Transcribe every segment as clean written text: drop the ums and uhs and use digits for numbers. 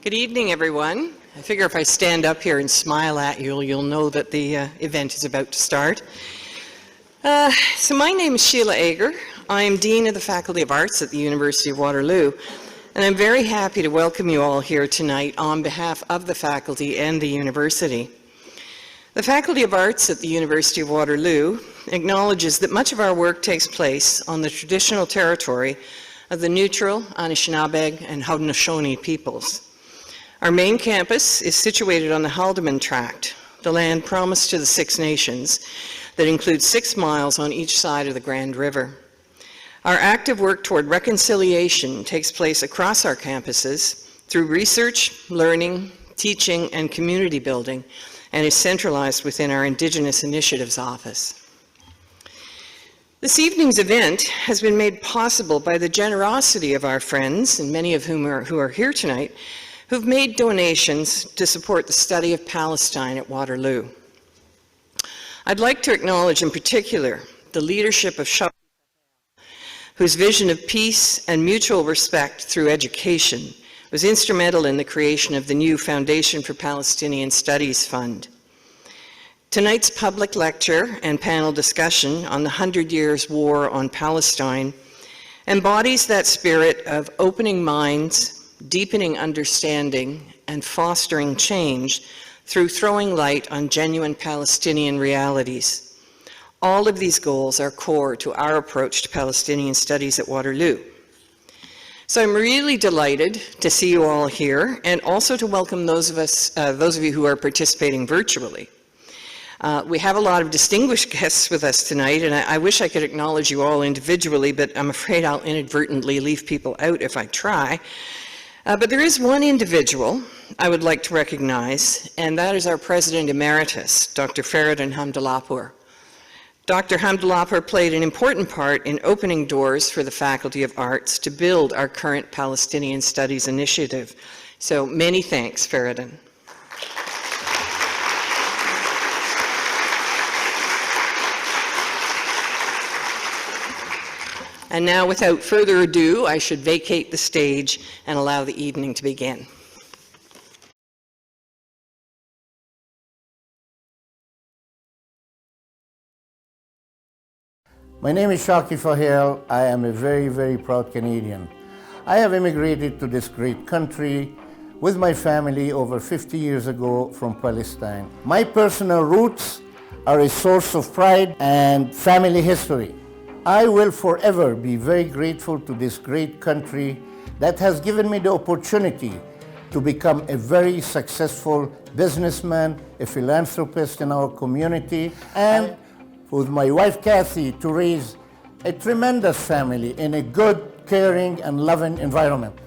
Good evening, everyone. I figure if I stand up here and smile at you, you'll know that the event is about to start. So my name is Sheila Ager. I am Dean of the Faculty of Arts at the University of Waterloo, and I'm very happy to welcome you all here tonight on behalf of the faculty and the university. The Faculty of Arts at the University of Waterloo acknowledges that much of our work takes place on the traditional territory of the neutral Anishinaabe and Haudenosaunee peoples. Our main campus is situated on the Haldimand Tract, the land promised to the Six Nations that includes 6 miles on each side of the Grand River. Our active work toward reconciliation takes place across our campuses through research, learning, teaching, and community building, and is centralized within our Indigenous Initiatives Office. This evening's event has been made possible by the generosity of our friends, and many of whom who are here tonight, who've made donations to support the study of Palestine at Waterloo. I'd like to acknowledge in particular the leadership of Rashid Khalidi, whose vision of peace and mutual respect through education was instrumental in the creation of the new Foundation for Palestinian Studies Fund. Tonight's public lecture and panel discussion on the 100 Years' War on Palestine embodies that spirit of opening minds, deepening understanding, and fostering change through throwing light on genuine Palestinian realities. All of these goals are core to our approach to Palestinian studies at Waterloo. So I'm really delighted to see you all here, and also to welcome those of you who are participating virtually. We have a lot of distinguished guests with us tonight, and I wish I could acknowledge you all individually, but I'm afraid I'll inadvertently leave people out if I try. But there is one individual I would like to recognize, and that is our President Emeritus, Dr. Feridun Hamdallahpour. Dr. Hamdallahpour played an important part in opening doors for the Faculty of Arts to build our current Palestinian Studies initiative. So many thanks, Feridun. And now, without further ado, I should vacate the stage and allow the evening to begin. My name is Shaki Fahel. I am a very, very proud Canadian. I have immigrated to this great country with my family over 50 years ago from Palestine. My personal roots are a source of pride and family history. I will forever be very grateful to this great country that has given me the opportunity to become a very successful businessman, a philanthropist in our community, and with my wife Kathy to raise a tremendous family in a good, caring, and loving environment.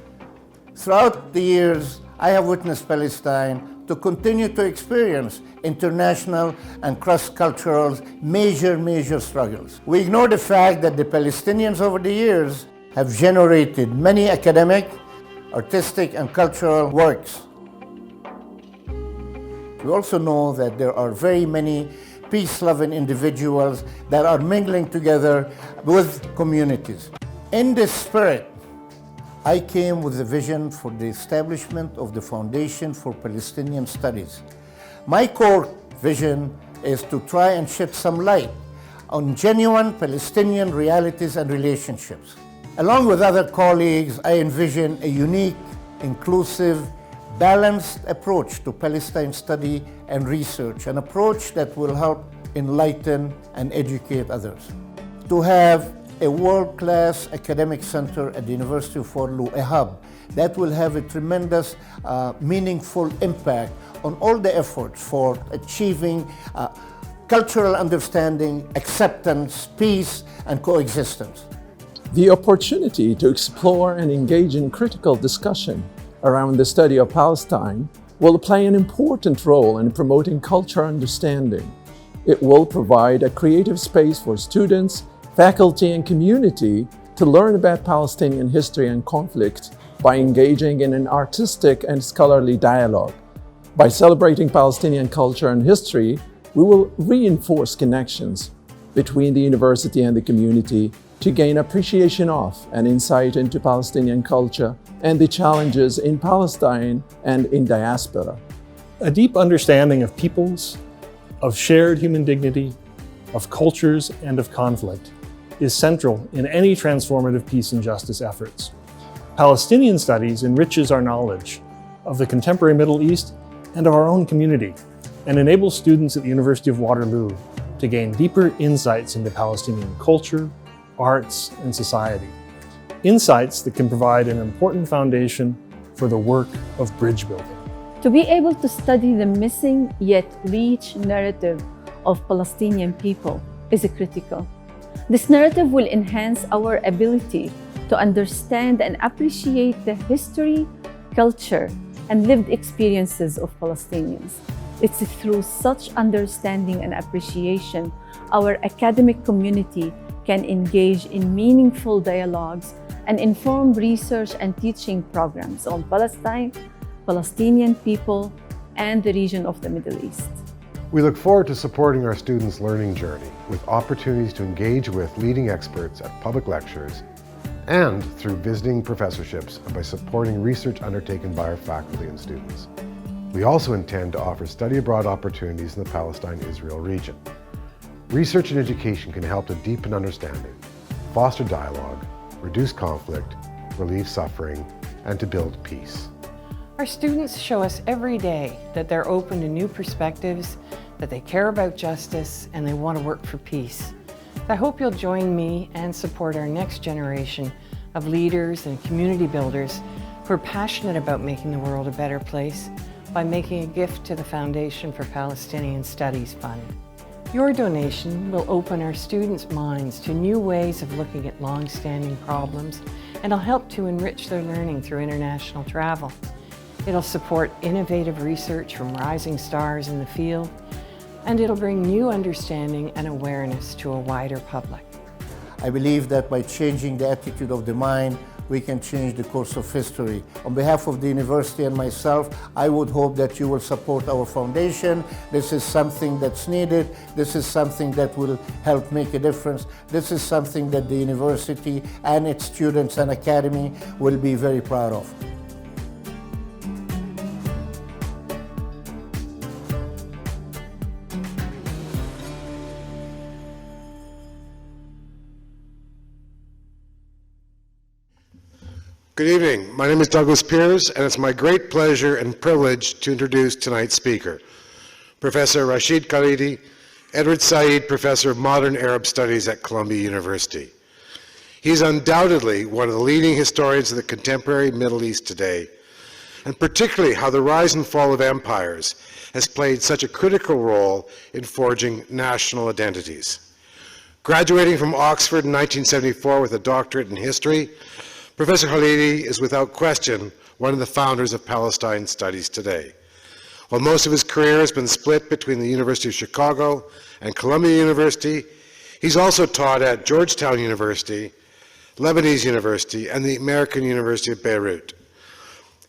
Throughout the years, I have witnessed Palestine to continue to experience international and cross-cultural major struggles. We ignore the fact that the Palestinians over the years have generated many academic, artistic, and cultural works. We also know that there are very many peace-loving individuals that are mingling together with communities. In this spirit, I came with a vision for the establishment of the Foundation for Palestinian Studies. My core vision is to try and shed some light on genuine Palestinian realities and relationships. Along with other colleagues, I envision a unique, inclusive, balanced approach to Palestine study and research, an approach that will help enlighten and educate others. To have a world-class academic center at the University of Waterloo, a hub that will have a tremendous, meaningful impact on all the efforts for achieving cultural understanding, acceptance, peace, and coexistence. The opportunity to explore and engage in critical discussion around the study of Palestine will play an important role in promoting cultural understanding. It will provide a creative space for students, faculty, and community to learn about Palestinian history and conflict by engaging in an artistic and scholarly dialogue. By celebrating Palestinian culture and history, we will reinforce connections between the university and the community to gain appreciation of and insight into Palestinian culture and the challenges in Palestine and in diaspora. A deep understanding of peoples, of shared human dignity, of cultures, and of conflict is central in any transformative peace and justice efforts. Palestinian studies enriches our knowledge of the contemporary Middle East and of our own community, and enables students at the University of Waterloo to gain deeper insights into Palestinian culture, arts, and society. Insights that can provide an important foundation for the work of bridge building. To be able to study the missing yet rich narrative of Palestinian people is critical. This narrative will enhance our ability to understand and appreciate the history, culture, and lived experiences of Palestinians. It's through such understanding and appreciation our academic community can engage in meaningful dialogues and informed research and teaching programs on Palestine, Palestinian people, and the region of the Middle East. We look forward to supporting our students' learning journey with opportunities to engage with leading experts at public lectures and through visiting professorships and by supporting research undertaken by our faculty and students. We also intend to offer study abroad opportunities in the Palestine-Israel region. Research and education can help to deepen understanding, foster dialogue, reduce conflict, relieve suffering, and to build peace. Our students show us every day that they're open to new perspectives, that they care about justice, and they want to work for peace. I hope you'll join me and support our next generation of leaders and community builders who are passionate about making the world a better place by making a gift to the Foundation for Palestinian Studies Fund. Your donation will open our students' minds to new ways of looking at long-standing problems, and it'll help to enrich their learning through international travel. It'll support innovative research from rising stars in the field, and it'll bring new understanding and awareness to a wider public. I believe that by changing the attitude of the mind, we can change the course of history. On behalf of the university and myself, I would hope that you will support our foundation. This is something that's needed. This is something that will help make a difference. This is something that the university and its students and academy will be very proud of. Good evening. My name is Douglas Peers, and it's my great pleasure and privilege to introduce tonight's speaker, Professor Rashid Khalidi, Edward Said Professor of Modern Arab Studies at Columbia University. He's undoubtedly one of the leading historians of the contemporary Middle East today, and particularly how the rise and fall of empires has played such a critical role in forging national identities. Graduating from Oxford in 1974 with a doctorate in history, Professor Khalidi is without question one of the founders of Palestine studies today. While most of his career has been split between the University of Chicago and Columbia University, he's also taught at Georgetown University, Lebanese University, and the American University of Beirut.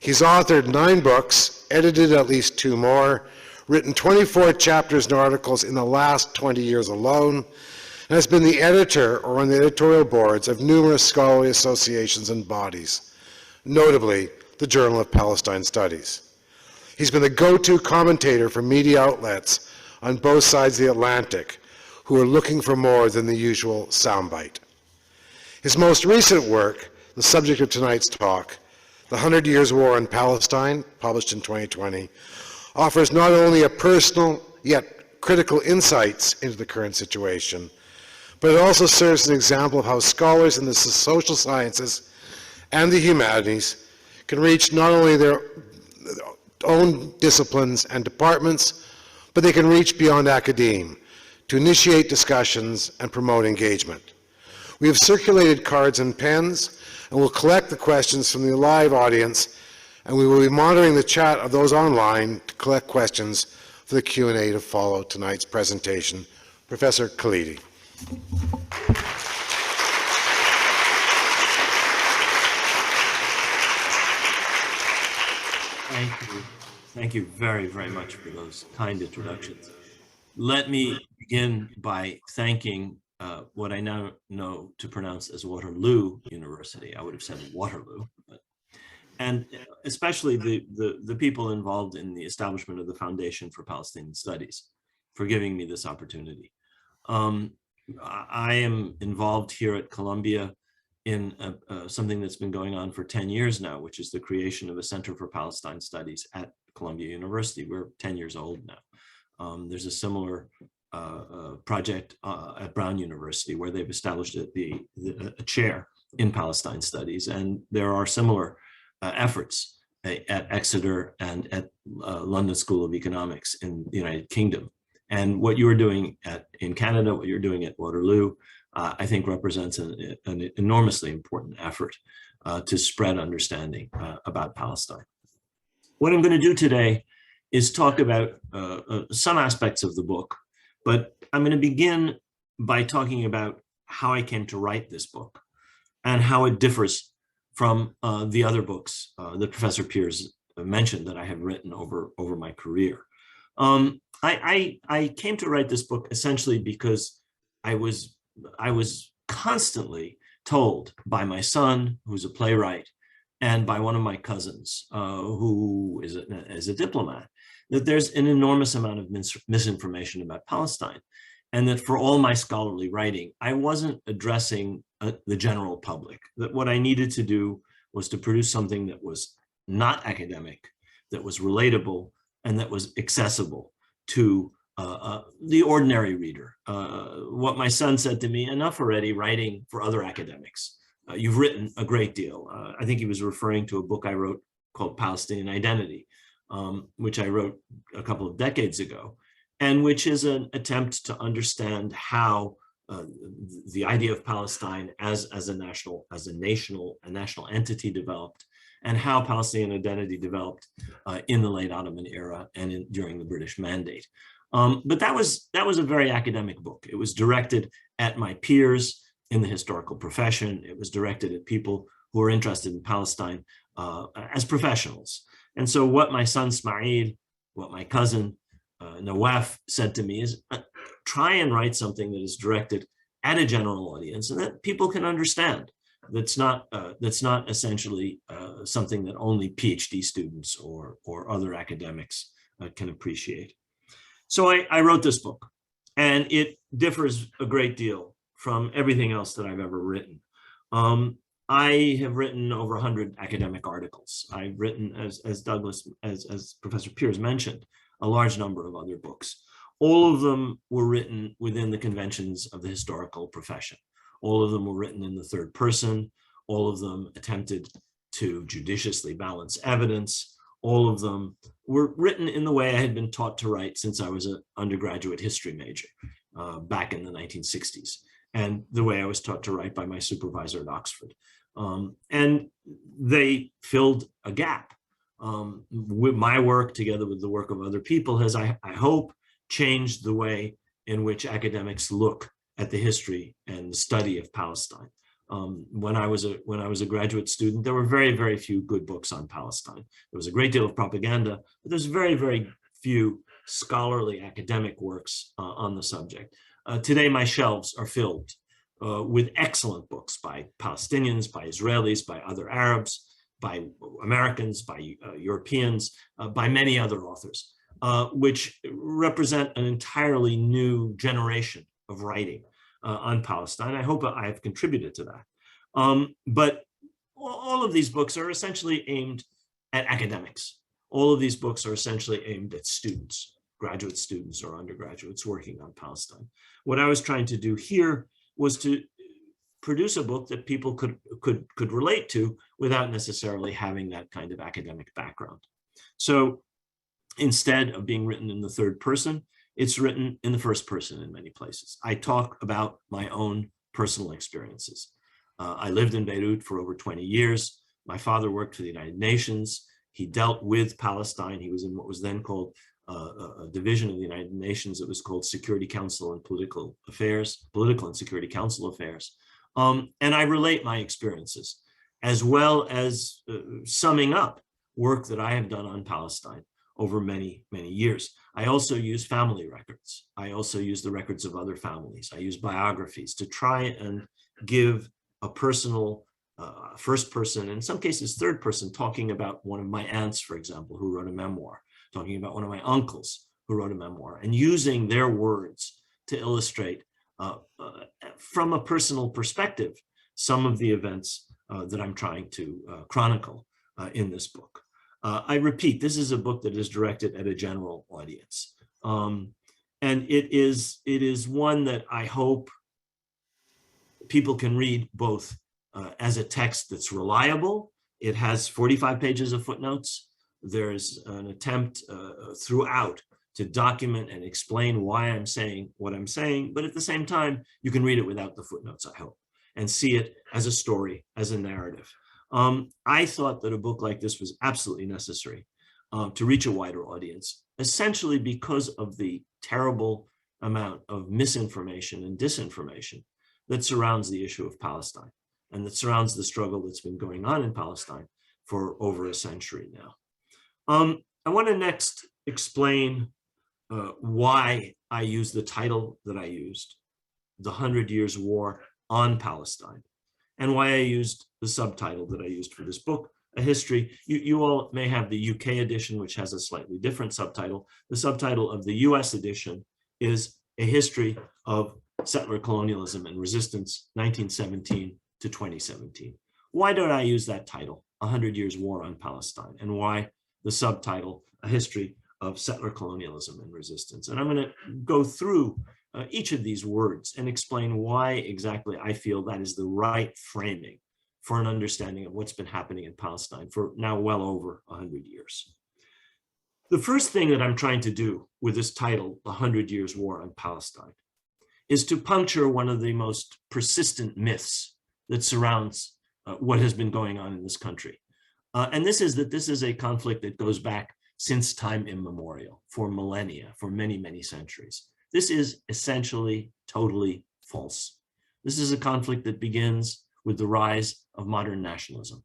He's authored 9 books, edited at least 2 more, written 24 chapters and articles in the last 20 years alone, and has been the editor or on the editorial boards of numerous scholarly associations and bodies, notably the Journal of Palestine Studies. He's been the go-to commentator for media outlets on both sides of the Atlantic who are looking for more than the usual soundbite. His most recent work, the subject of tonight's talk, The 100 Years' War in Palestine, published in 2020, offers not only a personal yet critical insights into the current situation, but it also serves as an example of how scholars in the social sciences and the humanities can reach not only their own disciplines and departments, but they can reach beyond academe to initiate discussions and promote engagement. We have circulated cards and pens, and we'll collect the questions from the live audience, and we will be monitoring the chat of those online to collect questions for the Q&A to follow tonight's presentation. Professor Khalidi. Thank you. Thank you very, very much for those kind introductions. Let me begin by thanking what I now know to pronounce as Waterloo University. I would have said Waterloo, and especially the people involved in the establishment of the Foundation for Palestinian Studies for giving me this opportunity. I am involved here at Columbia in something that's been going on for 10 years now, which is the creation of a Center for Palestine Studies at Columbia University. We're 10 years old now. There's a similar project at Brown University where they've established a chair in Palestine Studies, and there are similar efforts at Exeter and at London School of Economics in the United Kingdom. And what you're doing in Canada, what you're doing at Waterloo, I think represents an enormously important effort to spread understanding about Palestine. What I'm going to do today is talk about some aspects of the book, but I'm going to begin by talking about how I came to write this book and how it differs from the other books that Professor Piers mentioned that I have written over my career. I came to write this book essentially because I was constantly told by my son, who's a playwright, and by one of my cousins, who is a diplomat, that there's an enormous amount of misinformation about Palestine, and that for all my scholarly writing, I wasn't addressing the general public, that what I needed to do was to produce something that was not academic, that was relatable, and that was accessible to the ordinary reader. What my son said to me, enough already writing for other academics. You've written a great deal. I think he was referring to a book I wrote called Palestinian Identity, which I wrote a couple of decades ago, and which is an attempt to understand how the idea of Palestine as a national entity developed, and how Palestinian identity developed in the late Ottoman era and during the British Mandate. But that was a very academic book. It was directed at my peers in the historical profession. It was directed at people who are interested in Palestine as professionals. And so what my son Smail, what my cousin Nawaf said to me is, try and write something that is directed at a general audience and that people can understand. That's not essentially something that only PhD students or other academics can appreciate. So I wrote this book, and it differs a great deal from everything else that I've ever written. I have written over 100 academic articles. I've written, as Professor Piers mentioned, a large number of other books. All of them were written within the conventions of the historical profession. All of them were written in the third person. All of them attempted to judiciously balance evidence. All of them were written in the way I had been taught to write since I was an undergraduate history major back in the 1960s, and the way I was taught to write by my supervisor at Oxford. And they filled a gap. With my work, together with the work of other people, has, I hope, changed the way in which academics look at the history and the study of Palestine. When I was a graduate student, there were very, very few good books on Palestine. There was a great deal of propaganda, but there's very, very few scholarly academic works on the subject. Today, my shelves are filled with excellent books by Palestinians, by Israelis, by other Arabs, by Americans, by Europeans, by many other authors, which represent an entirely new generation of writing on Palestine. I hope I have contributed to that. But all of these books are essentially aimed at academics. All of these books are essentially aimed at students, graduate students or undergraduates working on Palestine. What I was trying to do here was to produce a book that people could relate to without necessarily having that kind of academic background. So instead of being written in the third person, it's written in the first person in many places. I talk about my own personal experiences. I lived in Beirut for over 20 years. My father worked for the United Nations. He dealt with Palestine. He was in what was then called a division of the United Nations that was called Security Council and Political Affairs, Political and Security Council Affairs. And I relate my experiences, as well as summing up work that I have done on Palestine over many, many years. I also use family records. I also use the records of other families. I use biographies to try and give a personal first person, in some cases third person, talking about one of my aunts, for example, who wrote a memoir, talking about one of my uncles who wrote a memoir, and using their words to illustrate from a personal perspective some of the events that I'm trying to chronicle in this book. I repeat, this is a book that is directed at a general audience. And it is one that I hope people can read both as a text that's reliable. It has 45 pages of footnotes. There's an attempt throughout to document and explain why I'm saying what I'm saying, but at the same time, you can read it without the footnotes, I hope, and see it as a story, as a narrative. I thought that a book like this was absolutely necessary to reach a wider audience, essentially because of the terrible amount of misinformation and disinformation that surrounds the issue of Palestine and that surrounds the struggle that's been going on in Palestine for over a century now. I want to next explain why I used the title that I used, The 100 Years' War on Palestine, and why I used the subtitle that I used for this book, A History. You all may have the UK edition, which has a slightly different subtitle. The subtitle of the US edition is A History of Settler Colonialism and Resistance, 1917 to 2017. Why did I use that title, 100 Years' War on Palestine, and why the subtitle, A History of Settler Colonialism and Resistance? And I'm going to go through each of these words and explain why exactly I feel that is the right framing for an understanding of what's been happening in Palestine for now well over 100 years. The first thing that I'm trying to do with this title, The 100 Years' War on Palestine, is to puncture one of the most persistent myths that surrounds what has been going on in this country. And this is that this is a conflict that goes back since time immemorial, for millennia, for many, many centuries. This is essentially totally false. This is a conflict that begins with the rise of modern nationalism.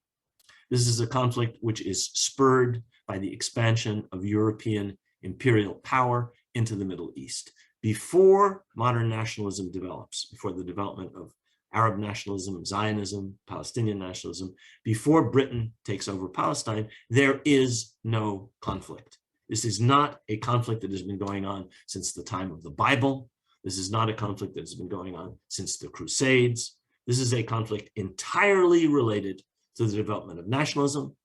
This is a conflict which is spurred by the expansion of European imperial power into the Middle East. Before modern nationalism develops, before the development of Arab nationalism, Zionism, Palestinian nationalism, before Britain takes over Palestine, there is no conflict. This is not a conflict that has been going on since the time of the Bible. This is not a conflict that has been going on since the Crusades. This is a conflict entirely related to the development of nationalism,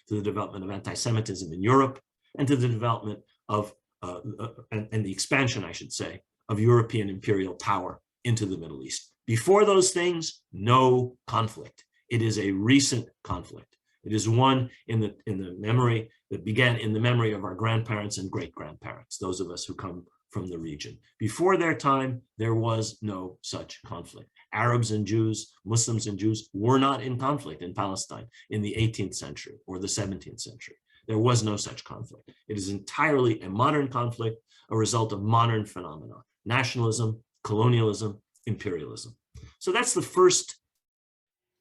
to the development of anti-Semitism in Europe, and to the development of, and the expansion, I should say, of European imperial power into the Middle East. Before those things, no conflict. It is a recent conflict. It is one in the memory that began in the memory of our grandparents and great-grandparents, those of us who come from the region. Before their time, there was no such conflict. Arabs and Jews, Muslims and Jews were not in conflict in Palestine in the 18th century or the 17th century. There was no such conflict. It is entirely a modern conflict, a result of modern phenomena: nationalism, colonialism, imperialism. So that's the first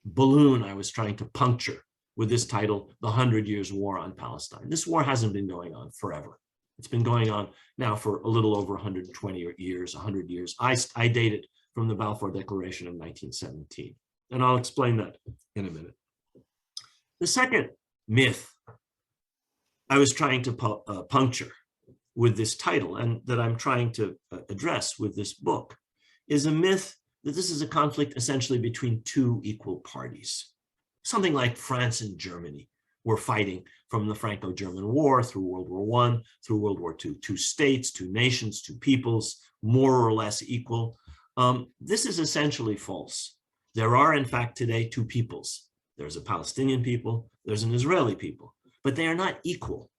balloon I was trying to puncture with this title, The 100 Years' War on Palestine. This war hasn't been going on forever. It's been going on now for a little over 120 years, 100 years. I date it from the Balfour Declaration of 1917, and I'll explain that in a minute. The second myth I was trying to puncture with this title, and that I'm trying to address with this book, is a myth that this is a conflict essentially between two equal parties. Something like France and Germany were fighting from the Franco-German War through World War I, through World War II, two states, two nations, two peoples, more or less equal. This is essentially false. There are, in fact, today two peoples. There's a Palestinian people, there's an Israeli people, but they are not equal.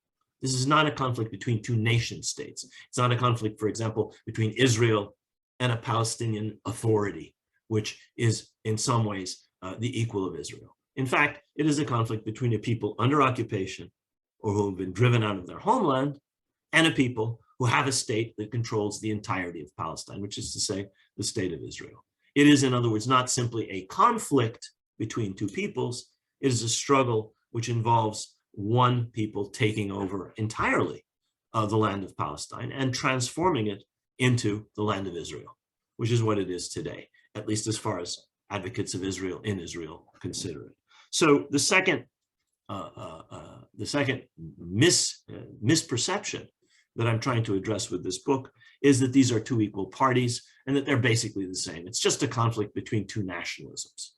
This is not a conflict between two nation states. It's not a conflict, for example, between Israel and a Palestinian authority, which is in some ways the equal of Israel. In fact, it is a conflict between a people under occupation or who have been driven out of their homeland and a people who have a state that controls the entirety of Palestine, which is to say, the state of Israel. It is, in other words, not simply a conflict between two peoples. It is a struggle which involves one people taking over entirely the land of Palestine and transforming it into the land of Israel, which is what it is today, at least as far as advocates of Israel in Israel consider it. So the second misperception that I'm trying to address with this book is that these are two equal parties and that they're basically the same. It's just a conflict between two nationalisms.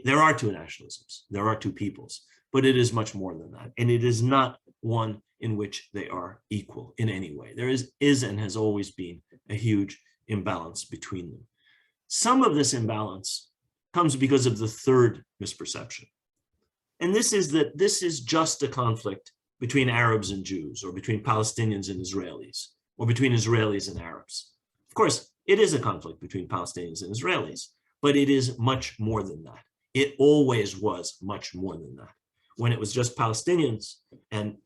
There are two nationalisms, there are two peoples, but it is much more than that. And it is not one in which they are equal in any way. There is and has always been a huge imbalance between them. Some of this imbalance comes because of the third misperception. And this is that this is just a conflict between Arabs and Jews, or between Palestinians and Israelis, or between Israelis and Arabs. Of course, it is a conflict between Palestinians and Israelis, but it is much more than that. It always was much more than that. When it was just Palestinians and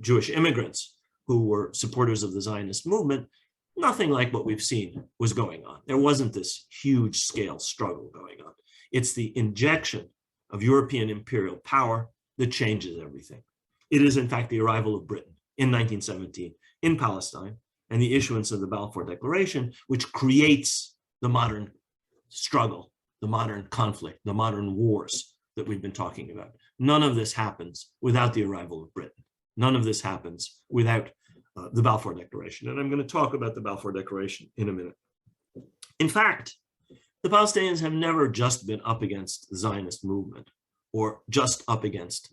Jewish immigrants who were supporters of the Zionist movement, nothing like what we've seen was going on. There wasn't this huge scale struggle going on. It's the injection of European imperial power that changes everything. It is, in fact, the arrival of Britain in 1917 in Palestine and the issuance of the Balfour Declaration, which creates the modern struggle, the modern conflict, the modern wars that we've been talking about. None of this happens without the arrival of Britain. None of this happens without the Balfour Declaration. And I'm going to talk about the Balfour Declaration in a minute. In fact, the Palestinians have never just been up against the Zionist movement or just up against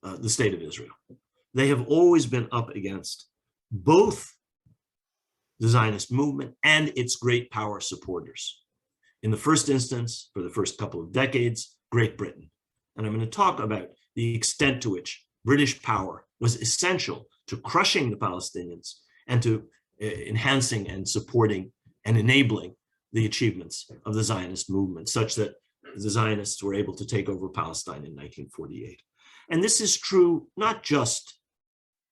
the state of Israel. They have always been up against both the Zionist movement and its great power supporters. In the first instance, for the first couple of decades, Great Britain. And I'm going to talk about the extent to which British power was essential to crushing the Palestinians and to enhancing and supporting and enabling the achievements of the Zionist movement, such that the Zionists were able to take over Palestine in 1948. And this is true not just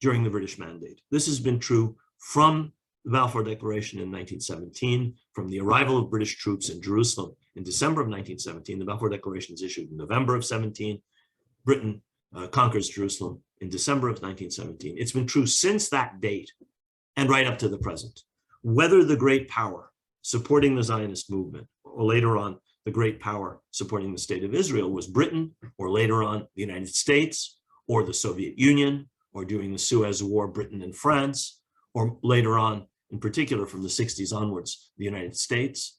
during the British Mandate. This has been true from the Balfour Declaration in 1917, from the arrival of British troops in Jerusalem in December of 1917. The Balfour Declaration is issued in November of 17. Britain conquers Jerusalem in December of 1917. It's been true since that date and right up to the present. Whether the great power supporting the Zionist movement, or later on, the great power supporting the state of Israel was Britain, or later on, the United States, or the Soviet Union, or during the Suez War, Britain and France, or later on, in particular from the 60s onwards, the United States.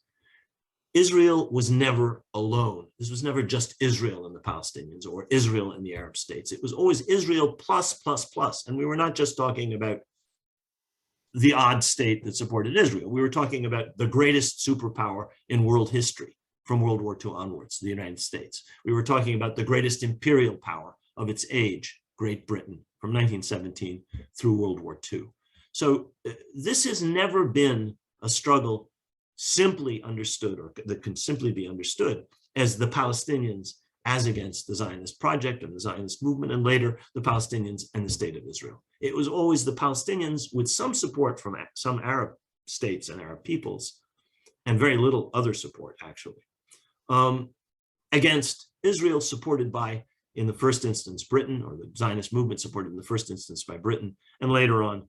Israel was never alone. This was never just Israel and the Palestinians or Israel and the Arab states. It was always Israel plus, plus, plus. And we were not just talking about the odd state that supported Israel. We were talking about the greatest superpower in world history from World War II onwards, the United States. We were talking about the greatest imperial power of its age, Great Britain, from 1917 through World War II. So this has never been a struggle simply understood, or that can simply be understood as the Palestinians as against the Zionist project and the Zionist movement, and later the Palestinians and the state of Israel. It was always the Palestinians, with some support from some Arab states and Arab peoples, and very little other support, actually, against Israel, supported by, in the first instance, Britain, or the Zionist movement supported in the first instance by Britain, and later on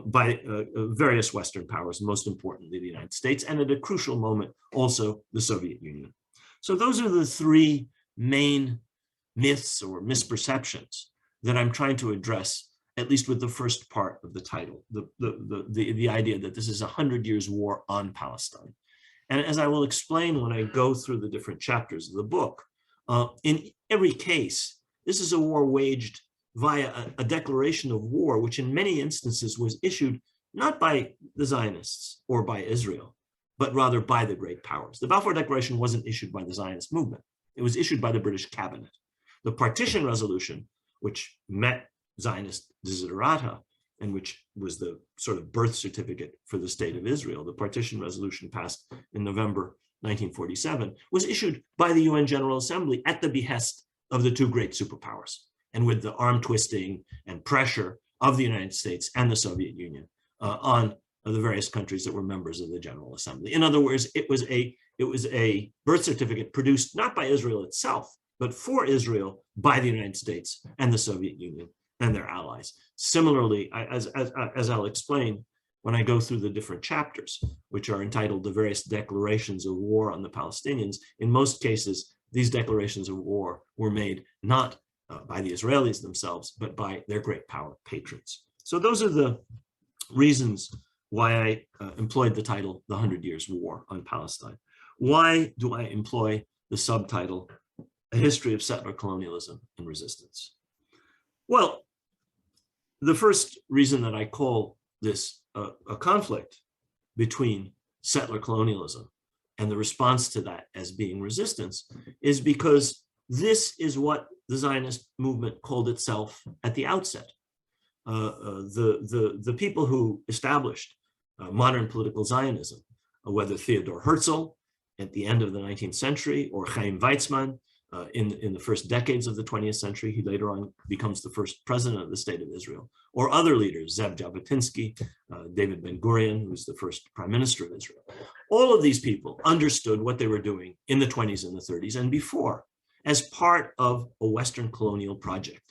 by various Western powers, most importantly the United States, and at a crucial moment also the Soviet Union. So those are the three main myths or misperceptions that I'm trying to address, at least with the first part of the title, the idea that this is a 100 years war on Palestine. And as I will explain when I go through the different chapters of the book, in every case, this is a war waged via a declaration of war, which in many instances was issued not by the Zionists or by Israel, but rather by the great powers. The Balfour Declaration wasn't issued by the Zionist movement. It was issued by the British cabinet. The Partition Resolution, which met Zionist desiderata, and which was the sort of birth certificate for the state of Israel, the Partition Resolution passed in November 1947, was issued by the UN General Assembly at the behest of the two great superpowers, and with the arm twisting and pressure of the United States and the Soviet Union on the various countries that were members of the General Assembly. In other words, it was a birth certificate produced not by Israel itself, but for Israel by the United States and the Soviet Union and their allies. Similarly, as I'll explain, when I go through the different chapters, which are entitled the various declarations of war on the Palestinians, in most cases, these declarations of war were made not by the Israelis themselves, but by their great power patrons. So those are the reasons why I employed the title, The 100 Years' War on Palestine. Why do I employ the subtitle, A History of Settler Colonialism and Resistance? Well, the first reason that I call this a conflict between settler colonialism and the response to that as being resistance is because this is what the Zionist movement called itself at the outset. The people who established modern political Zionism, whether Theodor Herzl at the end of the 19th century or Chaim Weizmann in the first decades of the 20th century, he later on becomes the first president of the state of Israel, or other leaders, Zev Jabotinsky, David Ben-Gurion, who was the first prime minister of Israel. All of these people understood what they were doing in the 20s and the 30s and before as part of a Western colonial project.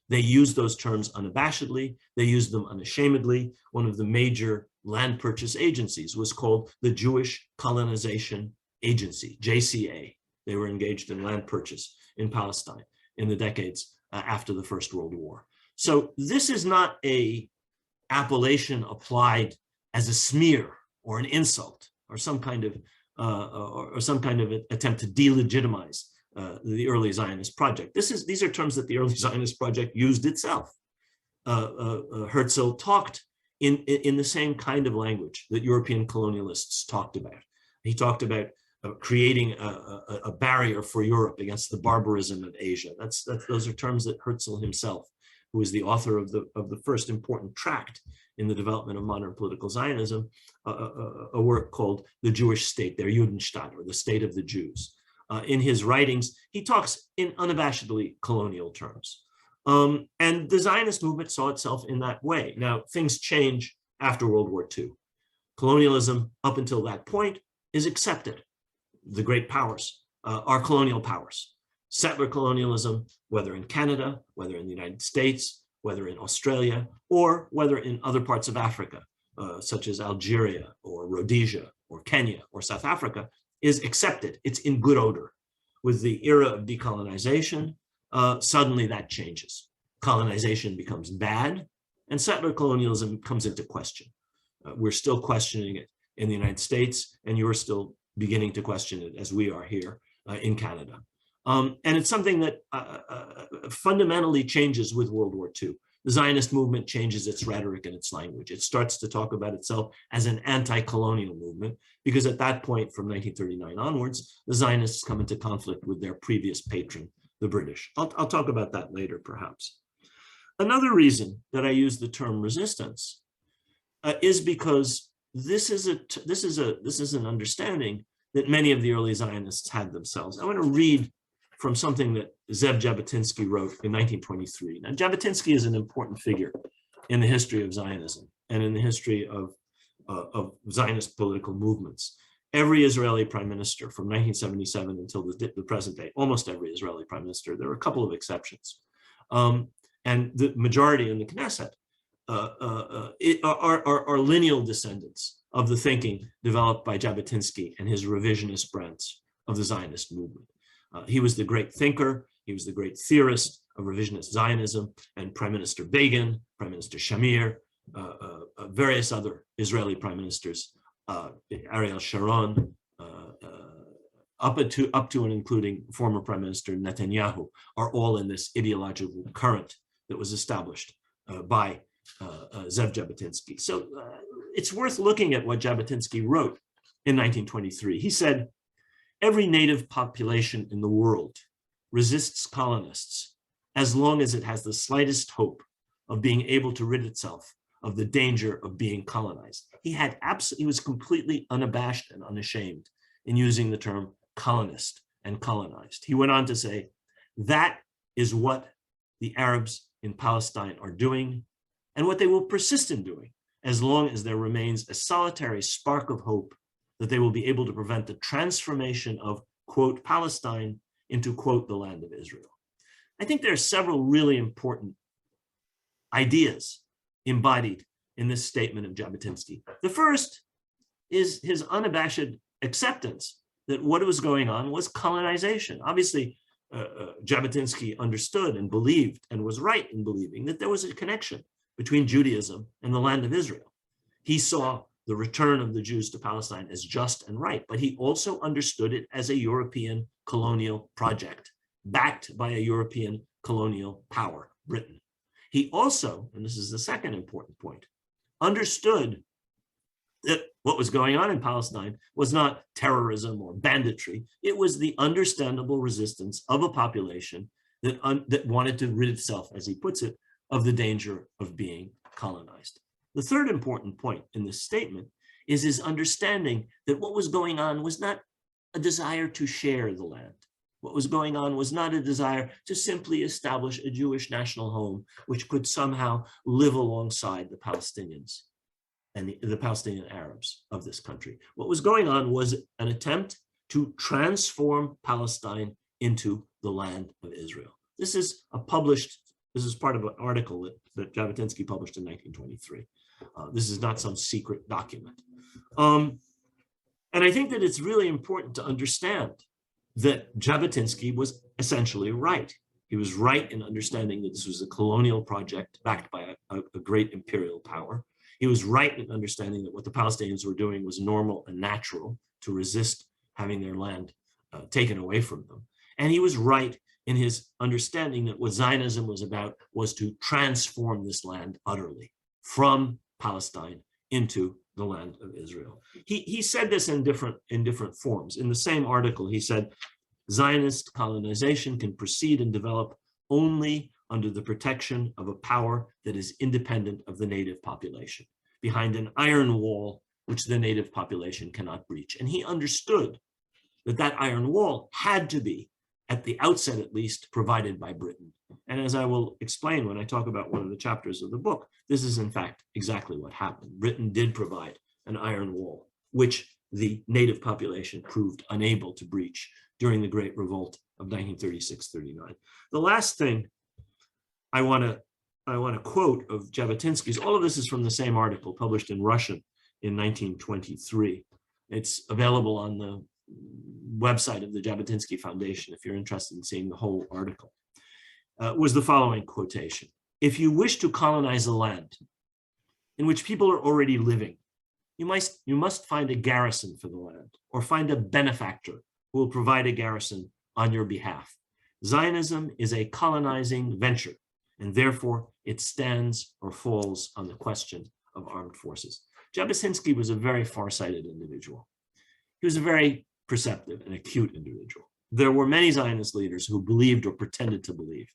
They used those terms unabashedly. They used them unashamedly. One of the major land purchase agencies was called the Jewish Colonization Agency, JCA. They were engaged in land purchase in Palestine in the decades after the First World War. So this is not an appellation applied as a smear or an insult or some kind of attempt to delegitimize the early Zionist project. These are terms that the early Zionist project used itself. Herzl talked in the same kind of language that European colonialists talked about. He talked about creating a barrier for Europe against the barbarism of Asia. Those are terms that Herzl himself, who is the author of the first important tract in the development of modern political Zionism, a work called The Jewish State, der Judenstaat, or the State of the Jews. In his writings, he talks in unabashedly colonial terms. And the Zionist movement saw itself in that way. Now, things change after World War II. Colonialism, up until that point, is accepted. The great powers are colonial powers. Settler colonialism, whether in Canada, whether in the United States, whether in Australia, or whether in other parts of Africa, such as Algeria or Rhodesia or Kenya or South Africa, is accepted. It's in good odor. With the era of decolonization, suddenly that changes. Colonization becomes bad, and settler colonialism comes into question. We're still questioning it in the United States, and you're still beginning to question it as we are here in Canada. And it's something that fundamentally changes with World War II. The Zionist movement changes its rhetoric and its language. It starts to talk about itself as an anti-colonial movement, because at that point, from 1939 onwards, the Zionists come into conflict with their previous patron, the British. I'll talk about that later, perhaps. Another reason that I use the term resistance is because this is an understanding that many of the early Zionists had themselves. I want to read from something that Zev Jabotinsky wrote in 1923. Now, Jabotinsky is an important figure in the history of Zionism and in the history of Zionist political movements. Every Israeli prime minister from 1977 until the present day, almost every Israeli prime minister, there are a couple of exceptions, and the majority in the Knesset are lineal descendants of the thinking developed by Jabotinsky and his revisionist branch of the Zionist movement. He was the great thinker, he was the great theorist of revisionist Zionism, and Prime Minister Begin, Prime Minister Shamir, various other Israeli prime ministers, Ariel Sharon, up to and including former Prime Minister Netanyahu, are all in this ideological current that was established by Zev Jabotinsky. So it's worth looking at what Jabotinsky wrote in 1923. He said, "Every native population in the world resists colonists as long as it has the slightest hope of being able to rid itself of the danger of being colonized." He was completely unabashed and unashamed in using the term colonist and colonized. He went on to say, that is what the Arabs in Palestine are doing and what they will persist in doing as long as there remains a solitary spark of hope that they will be able to prevent the transformation of, quote, Palestine into, quote, the land of Israel. I think there are several really important ideas embodied in this statement of Jabotinsky. The first is his unabashed acceptance that what was going on was colonization. Obviously, Jabotinsky understood and believed, and was right in believing, that there was a connection between Judaism and the land of Israel. He saw the return of the Jews to Palestine as just and right, but he also understood it as a European colonial project backed by a European colonial power, Britain. He also, and this is the second important point, understood that what was going on in Palestine was not terrorism or banditry. It was the understandable resistance of a population that wanted to rid itself, as he puts it, of the danger of being colonized. The third important point in this statement is his understanding that what was going on was not a desire to share the land. What was going on was not a desire to simply establish a Jewish national home, which could somehow live alongside the Palestinians and the Palestinian Arabs of this country. What was going on was an attempt to transform Palestine into the land of Israel. This is part of an article that Jabotinsky published in 1923. This is not some secret document. And I think that it's really important to understand that Jabotinsky was essentially right. He was right in understanding that this was a colonial project backed by a great imperial power. He was right in understanding that what the Palestinians were doing was normal and natural to resist having their land taken away from them. And he was right in his understanding that what Zionism was about was to transform this land utterly from Palestine into the land of Israel. He said this in different forms. In the same article, he said, Zionist colonization can proceed and develop only under the protection of a power that is independent of the native population, behind an iron wall which the native population cannot breach. And he understood that that iron wall had to be, at the outset at least, provided by Britain. And as I will explain when I talk about one of the chapters of the book, this is in fact exactly what happened. Britain did provide an iron wall, which the native population proved unable to breach during the Great Revolt of 1936-39. The last thing I want to quote of Jabotinsky's, all of this is from the same article published in Russian in 1923. It's available on the website of the Jabotinsky Foundation if you're interested in seeing the whole article, was the following quotation. If you wish to colonize a land in which people are already living, you must find a garrison for the land, or find a benefactor who will provide a garrison on your behalf. Zionism is a colonizing venture, and therefore it stands or falls on the question of armed forces. Jabotinsky was a very far-sighted individual. He was a very perceptive and acute individual. There were many Zionist leaders who believed or pretended to believe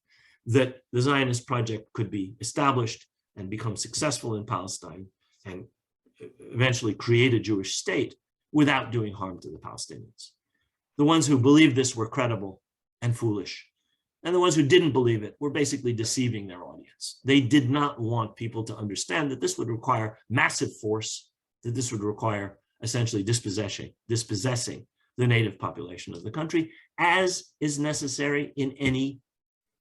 that the Zionist project could be established and become successful in Palestine and eventually create a Jewish state without doing harm to the Palestinians. The ones who believed this were credible and foolish. And the ones who didn't believe it were basically deceiving their audience. They did not want people to understand that this would require massive force, that this would require essentially dispossessing the native population of the country, as is necessary in any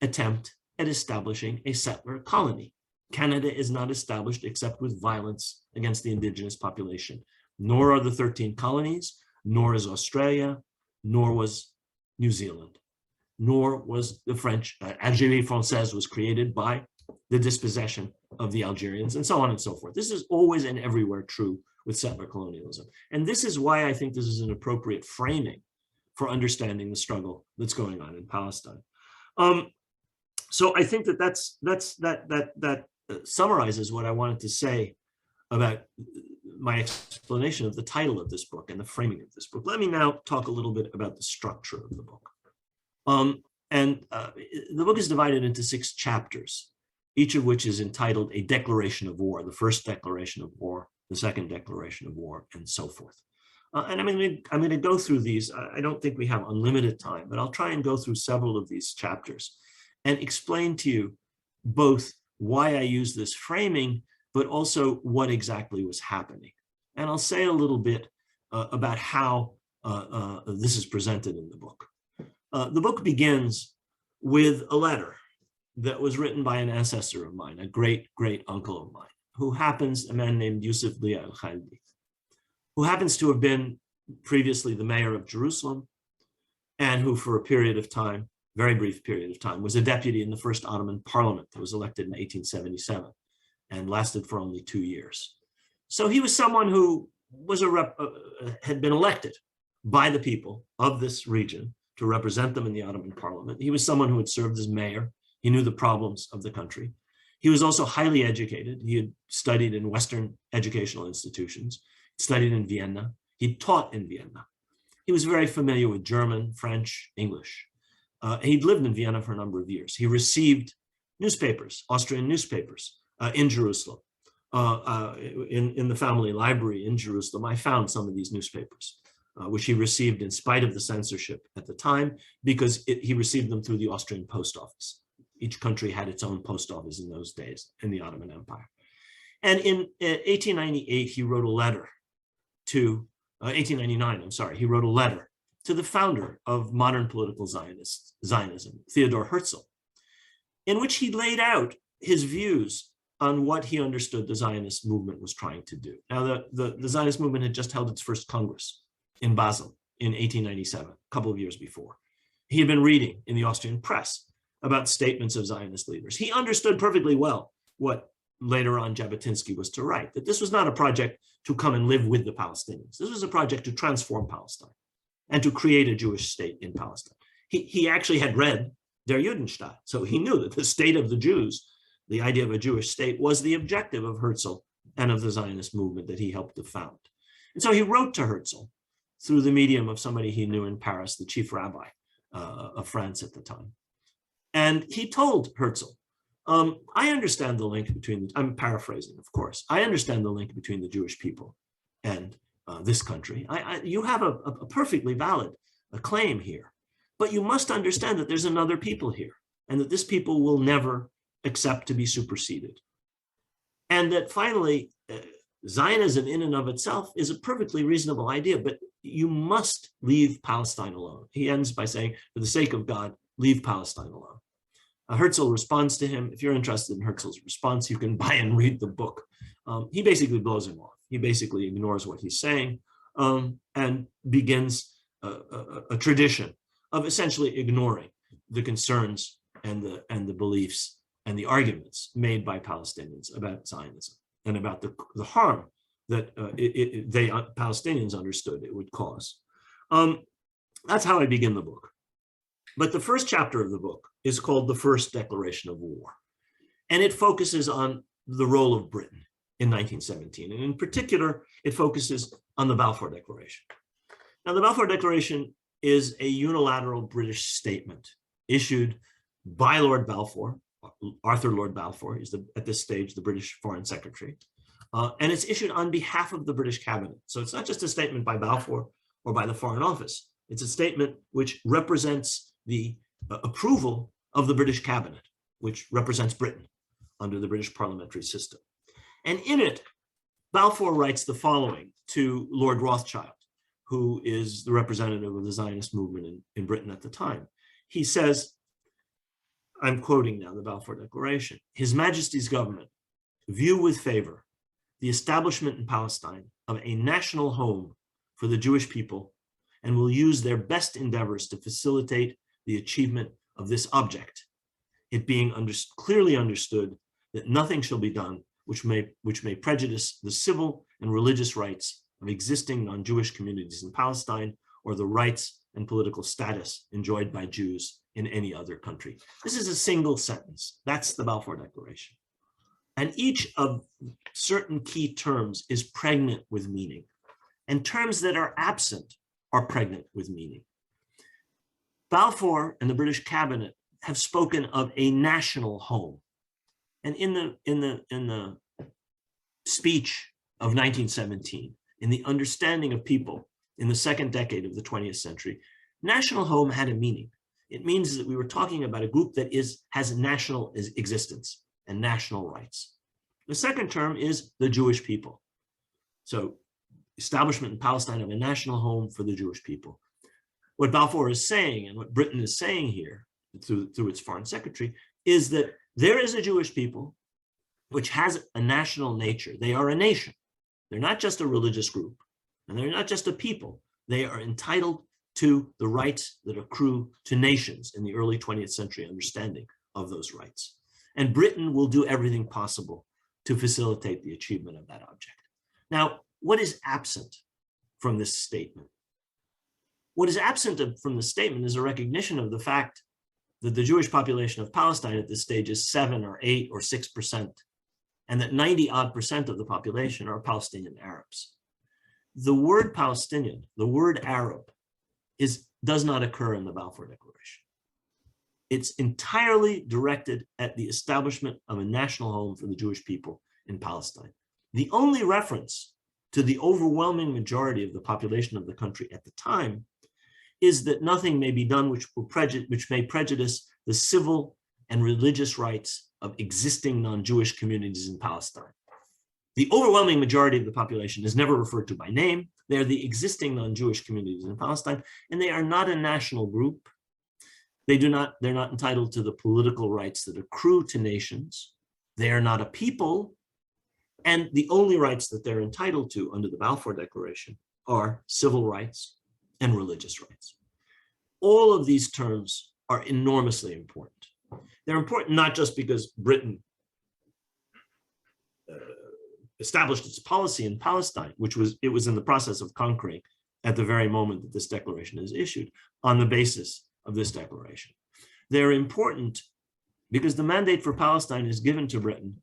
attempt at establishing a settler colony. Canada is not established except with violence against the indigenous population, nor are the 13 colonies, nor is Australia, nor was New Zealand, nor was the French, Algérie Française was created by the dispossession of the Algerians, and so on and so forth. This is always and everywhere true with settler colonialism. And this is why I think this is an appropriate framing for understanding the struggle that's going on in Palestine. So I think that summarizes what I wanted to say about my explanation of the title of this book and the framing of this book. Let me now talk a little bit about the structure of the book. The book is divided into 6 chapters, each of which is entitled A Declaration of War, the first declaration of war, the second declaration of war, and so forth. And I'm going to go through these. I don't think we have unlimited time, but I'll try and go through several of these chapters and explain to you both why I use this framing, but also what exactly was happening. And I'll say a little bit about how this is presented in the book. The book begins with a letter that was written by an ancestor of mine, a great, great uncle of mine, who happens, a man named Yusuf Khalidi, who happens to have been previously the mayor of Jerusalem, and who for a period of time, very brief period of time, was a deputy in the first Ottoman parliament that was elected in 1877 and lasted for only 2 years. So he was someone who was had been elected by the people of this region to represent them in the Ottoman parliament. He was someone who had served as mayor. He knew the problems of the country. He was also highly educated. He had studied in Western educational institutions, studied in Vienna. He taught in Vienna. He was very familiar with German, French, English. He'd lived in Vienna for a number of years. He received newspapers, Austrian newspapers, in Jerusalem. In the family library in Jerusalem, I found some of these newspapers, which he received in spite of the censorship at the time, because he received them through the Austrian post office. Each country had its own post office in those days in the Ottoman Empire. And in 1898, he wrote a letter to, 1899, I'm sorry, he wrote a letter to the founder of modern political Zionism, Theodor Herzl, in which he laid out his views on what he understood the Zionist movement was trying to do. Now, the Zionist movement had just held its first Congress in Basel in 1897, a couple of years before. He had been reading in the Austrian press about statements of Zionist leaders. He understood perfectly well what later on Jabotinsky was to write, that this was not a project to come and live with the Palestinians. This was a project to transform Palestine and to create a Jewish state in Palestine. He actually had read Der Judenstaat, so he knew that the state of the Jews, the idea of a Jewish state, was the objective of Herzl and of the Zionist movement that he helped to found. And so he wrote to Herzl through the medium of somebody he knew in Paris, the chief rabbi of France at the time. And he told Herzl, I understand the link between, I'm paraphrasing, of course, I understand the link between the Jewish people and this country. You have a perfectly valid claim here, but you must understand that there's another people here, and that this people will never accept to be superseded. And that finally, Zionism in and of itself is a perfectly reasonable idea, but you must leave Palestine alone. He ends by saying, for the sake of God, leave Palestine alone. Herzl responds to him. If you're interested in Herzl's response, you can buy and read the book. He basically blows him off. He basically ignores what he's saying and begins a tradition of essentially ignoring the concerns and the beliefs and the arguments made by Palestinians about Zionism and about the harm that Palestinians understood it would cause. That's how I begin the book. But the first chapter of the book is called The First Declaration of War. And it focuses on the role of Britain in 1917. And in particular, it focuses on the Balfour Declaration. Now, the Balfour Declaration is a unilateral British statement issued by Lord Balfour. Arthur Lord Balfour is at this stage the British Foreign Secretary. And it's issued on behalf of the British cabinet. So it's not just a statement by Balfour or by the Foreign Office. It's a statement which represents the approval of the British cabinet, which represents Britain under the British parliamentary system. And in it, Balfour writes the following to Lord Rothschild, who is the representative of the Zionist movement in Britain at the time. He says, I'm quoting now the Balfour Declaration, His Majesty's government view with favor the establishment in Palestine of a national home for the Jewish people and will use their best endeavors to facilitate the achievement of this object, it being clearly understood that nothing shall be done which may prejudice the civil and religious rights of existing non-Jewish communities in Palestine or the rights and political status enjoyed by Jews in any other country. This is a single sentence. That's the Balfour Declaration. And each of certain key terms is pregnant with meaning, and terms that are absent are pregnant with meaning. Balfour and the British cabinet have spoken of a national home. And in the speech of 1917, in the understanding of people in the second decade of the 20th century, national home had a meaning. It means that we were talking about a group that has national existence and national rights. The second term is the Jewish people. So establishment in Palestine of a national home for the Jewish people. What Balfour is saying and what Britain is saying here through its foreign secretary is that there is a Jewish people which has a national nature. They are a nation. They're not just a religious group, and they're not just a people. They are entitled to the rights that accrue to nations in the early 20th century understanding of those rights. And Britain will do everything possible to facilitate the achievement of that object. Now, what is absent from this statement? What is absent from the statement is a recognition of the fact that the Jewish population of Palestine at this stage is 7 or 8 or 6%, and that 90-odd% of the population are Palestinian Arabs. The word Palestinian, the word Arab, does not occur in the Balfour Declaration. It's entirely directed at the establishment of a national home for the Jewish people in Palestine. The only reference to the overwhelming majority of the population of the country at the time is that nothing may be done which may prejudice the civil and religious rights of existing non-Jewish communities in Palestine. The overwhelming majority of the population is never referred to by name. They are the existing non-Jewish communities in Palestine, and they are not a national group. They're not entitled to the political rights that accrue to nations. They are not a people, and the only rights that they're entitled to under the Balfour Declaration are civil rights and religious rights. All of these terms are enormously important. They're important not just because Britain established its policy in Palestine, it was in the process of conquering at the very moment that this declaration is issued on the basis of this declaration. They're important because the mandate for Palestine is given to Britain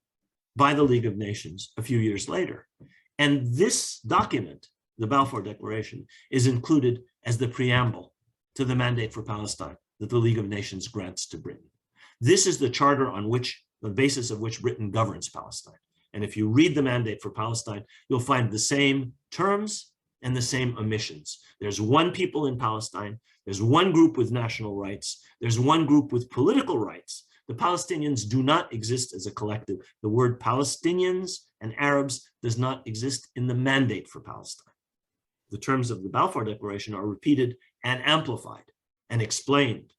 by the League of Nations a few years later. And this document, the Balfour Declaration, is included as the preamble to the mandate for Palestine that the League of Nations grants to Britain. This is the charter on the basis of which Britain governs Palestine. And if you read the mandate for Palestine, you'll find the same terms and the same omissions. There's one people in Palestine. There's one group with national rights. There's one group with political rights. The Palestinians do not exist as a collective. The word Palestinians and Arabs does not exist in the mandate for Palestine. The terms of the Balfour Declaration are repeated and amplified and explained,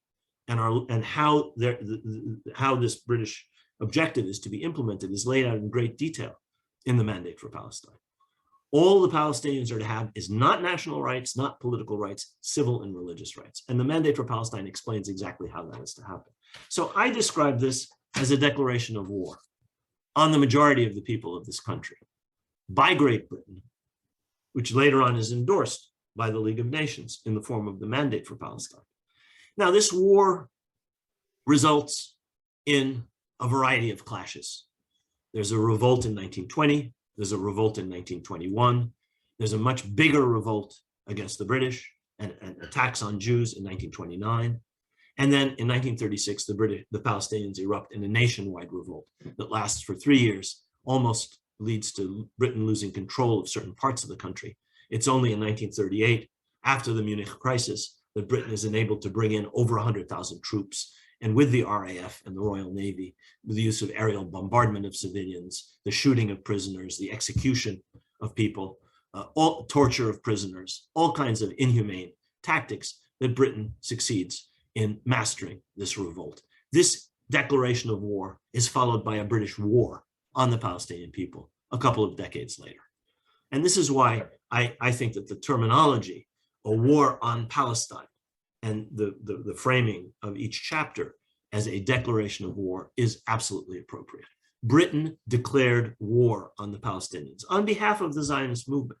and how this British objective is to be implemented is laid out in great detail in the mandate for Palestine. All the Palestinians are to have is not national rights, not political rights, civil and religious rights. And the mandate for Palestine explains exactly how that is to happen. So I describe this as a declaration of war on the majority of the people of this country by Great Britain, which later on is endorsed by the League of Nations in the form of the mandate for Palestine. Now, this war results in a variety of clashes. There's a revolt in 1920. There's a revolt in 1921. There's a much bigger revolt against the British and attacks on Jews in 1929. And then in 1936, the Palestinians erupt in a nationwide revolt that lasts for 3 years, almost leads to Britain losing control of certain parts of the country. It's only in 1938, after the Munich crisis, that Britain is enabled to bring in over 100,000 troops. And with the RAF and the Royal Navy, with the use of aerial bombardment of civilians, the shooting of prisoners, the execution of people, all torture of prisoners, all kinds of inhumane tactics, that Britain succeeds in mastering this revolt. This declaration of war is followed by a British war on the Palestinian people a couple of decades later. And this is why I think that the terminology, a war on Palestine, and the framing of each chapter as a declaration of war is absolutely appropriate. Britain declared war on the Palestinians on behalf of the Zionist movement,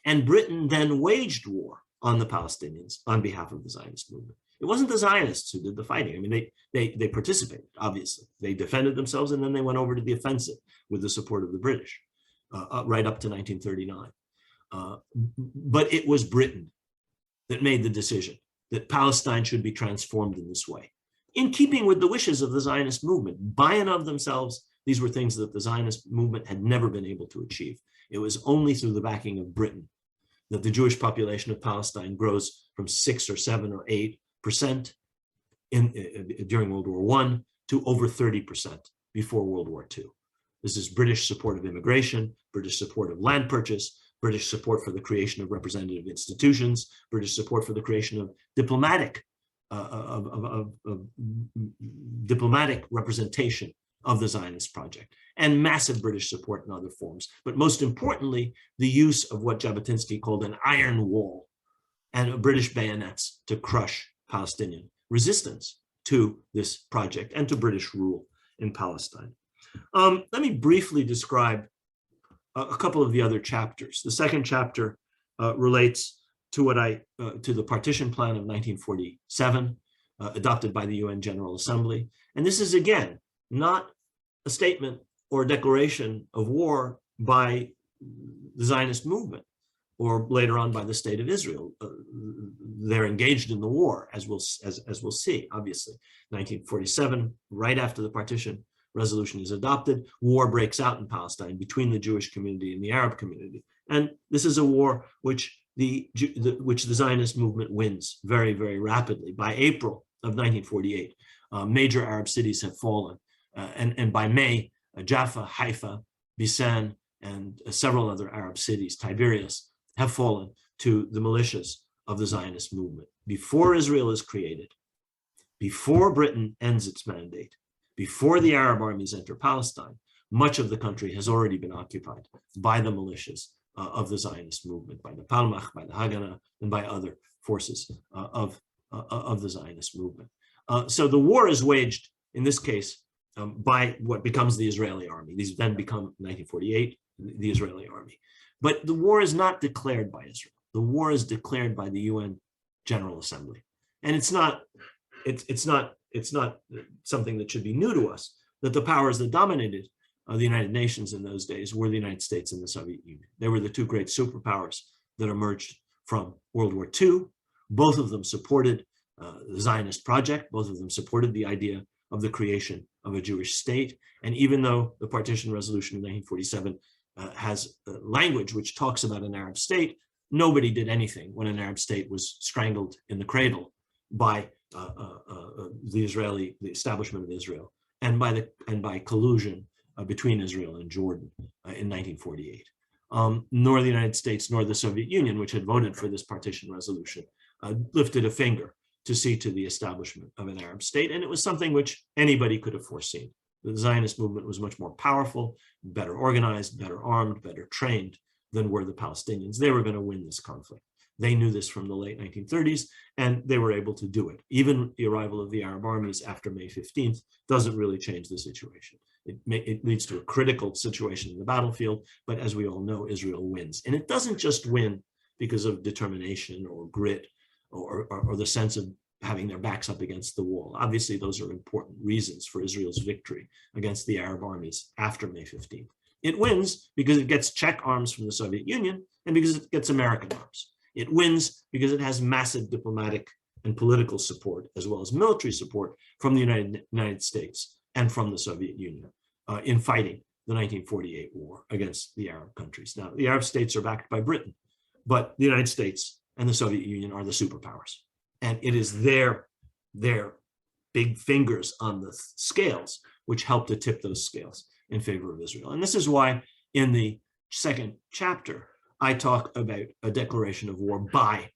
and Britain then waged war on the Palestinians on behalf of the Zionist movement. It wasn't the Zionists who did the fighting. I mean, they participated, obviously. They defended themselves, and then they went over to the offensive with the support of the British right up to 1939. But it was Britain that made the decision that Palestine should be transformed in this way, in keeping with the wishes of the Zionist movement. By and of themselves, these were things that the Zionist movement had never been able to achieve. It was only through the backing of Britain that the Jewish population of Palestine grows from 6 or 7 or 8% during World War I to over 30% before World War II. This is British support of immigration, British support of land purchase, British support for the creation of representative institutions, British support for the creation of diplomatic, diplomatic representation of the Zionist project, and massive British support in other forms. But most importantly, the use of what Jabotinsky called an iron wall and British bayonets to crush Palestinian resistance to this project and to British rule in Palestine. Let me briefly describe a couple of the other chapters. The second chapter relates to the Partition Plan of 1947, adopted by the UN General Assembly. And this is, again, not a statement or a declaration of war by the Zionist movement, or later on by the State of Israel. They're engaged in the war, as we'll see, obviously. 1947, right after the partition resolution is adopted, war breaks out in Palestine between the Jewish community and the Arab community. And this is a war which the Zionist movement wins very, very rapidly. By April of 1948, major Arab cities have fallen. And by May, Jaffa, Haifa, Bisan, and several other Arab cities, Tiberias, have fallen to the militias of the Zionist movement. Before Israel is created, before Britain ends its mandate, before the Arab armies enter Palestine, much of the country has already been occupied by the militias of the Zionist movement, by the Palmach, by the Haganah, and by other forces of the Zionist movement. So the war is waged, in this case, by what becomes the Israeli army. These then become, 1948, the Israeli army. But the war is not declared by Israel. The war is declared by the UN General Assembly. And it's not something that should be new to us, that the powers that dominated the United Nations in those days were the United States and the Soviet Union. They were the two great superpowers that emerged from World War II. Both of them supported the Zionist project. Both of them supported the idea of the creation of a Jewish state. And even though the partition resolution in 1947 has language which talks about an Arab state, nobody did anything when an Arab state was strangled in the cradle by the establishment of Israel, and by collusion between Israel and Jordan in 1948. Nor the United States nor the Soviet Union, which had voted for this partition resolution, lifted a finger to see to the establishment of an Arab state. And it was something which anybody could have foreseen. The Zionist movement was much more powerful, better organized, better armed, better trained than were the Palestinians. They were going to win this conflict. They knew this from the late 1930s, and they were able to do it. Even the arrival of the Arab armies after May 15th doesn't really change the situation. It leads to a critical situation in the battlefield, but as we all know, Israel wins. And it doesn't just win because of determination or grit or the sense of having their backs up against the wall. Obviously, those are important reasons for Israel's victory against the Arab armies after May 15th. It wins because it gets Czech arms from the Soviet Union and because it gets American arms. It wins because it has massive diplomatic and political support, as well as military support from the United States and from the Soviet Union in fighting the 1948 war against the Arab countries. Now, the Arab states are backed by Britain, but the United States and the Soviet Union are the superpowers. And it is their big fingers on the scales which help to tip those scales in favor of Israel. And this is why in the second chapter, I talk about a declaration of war by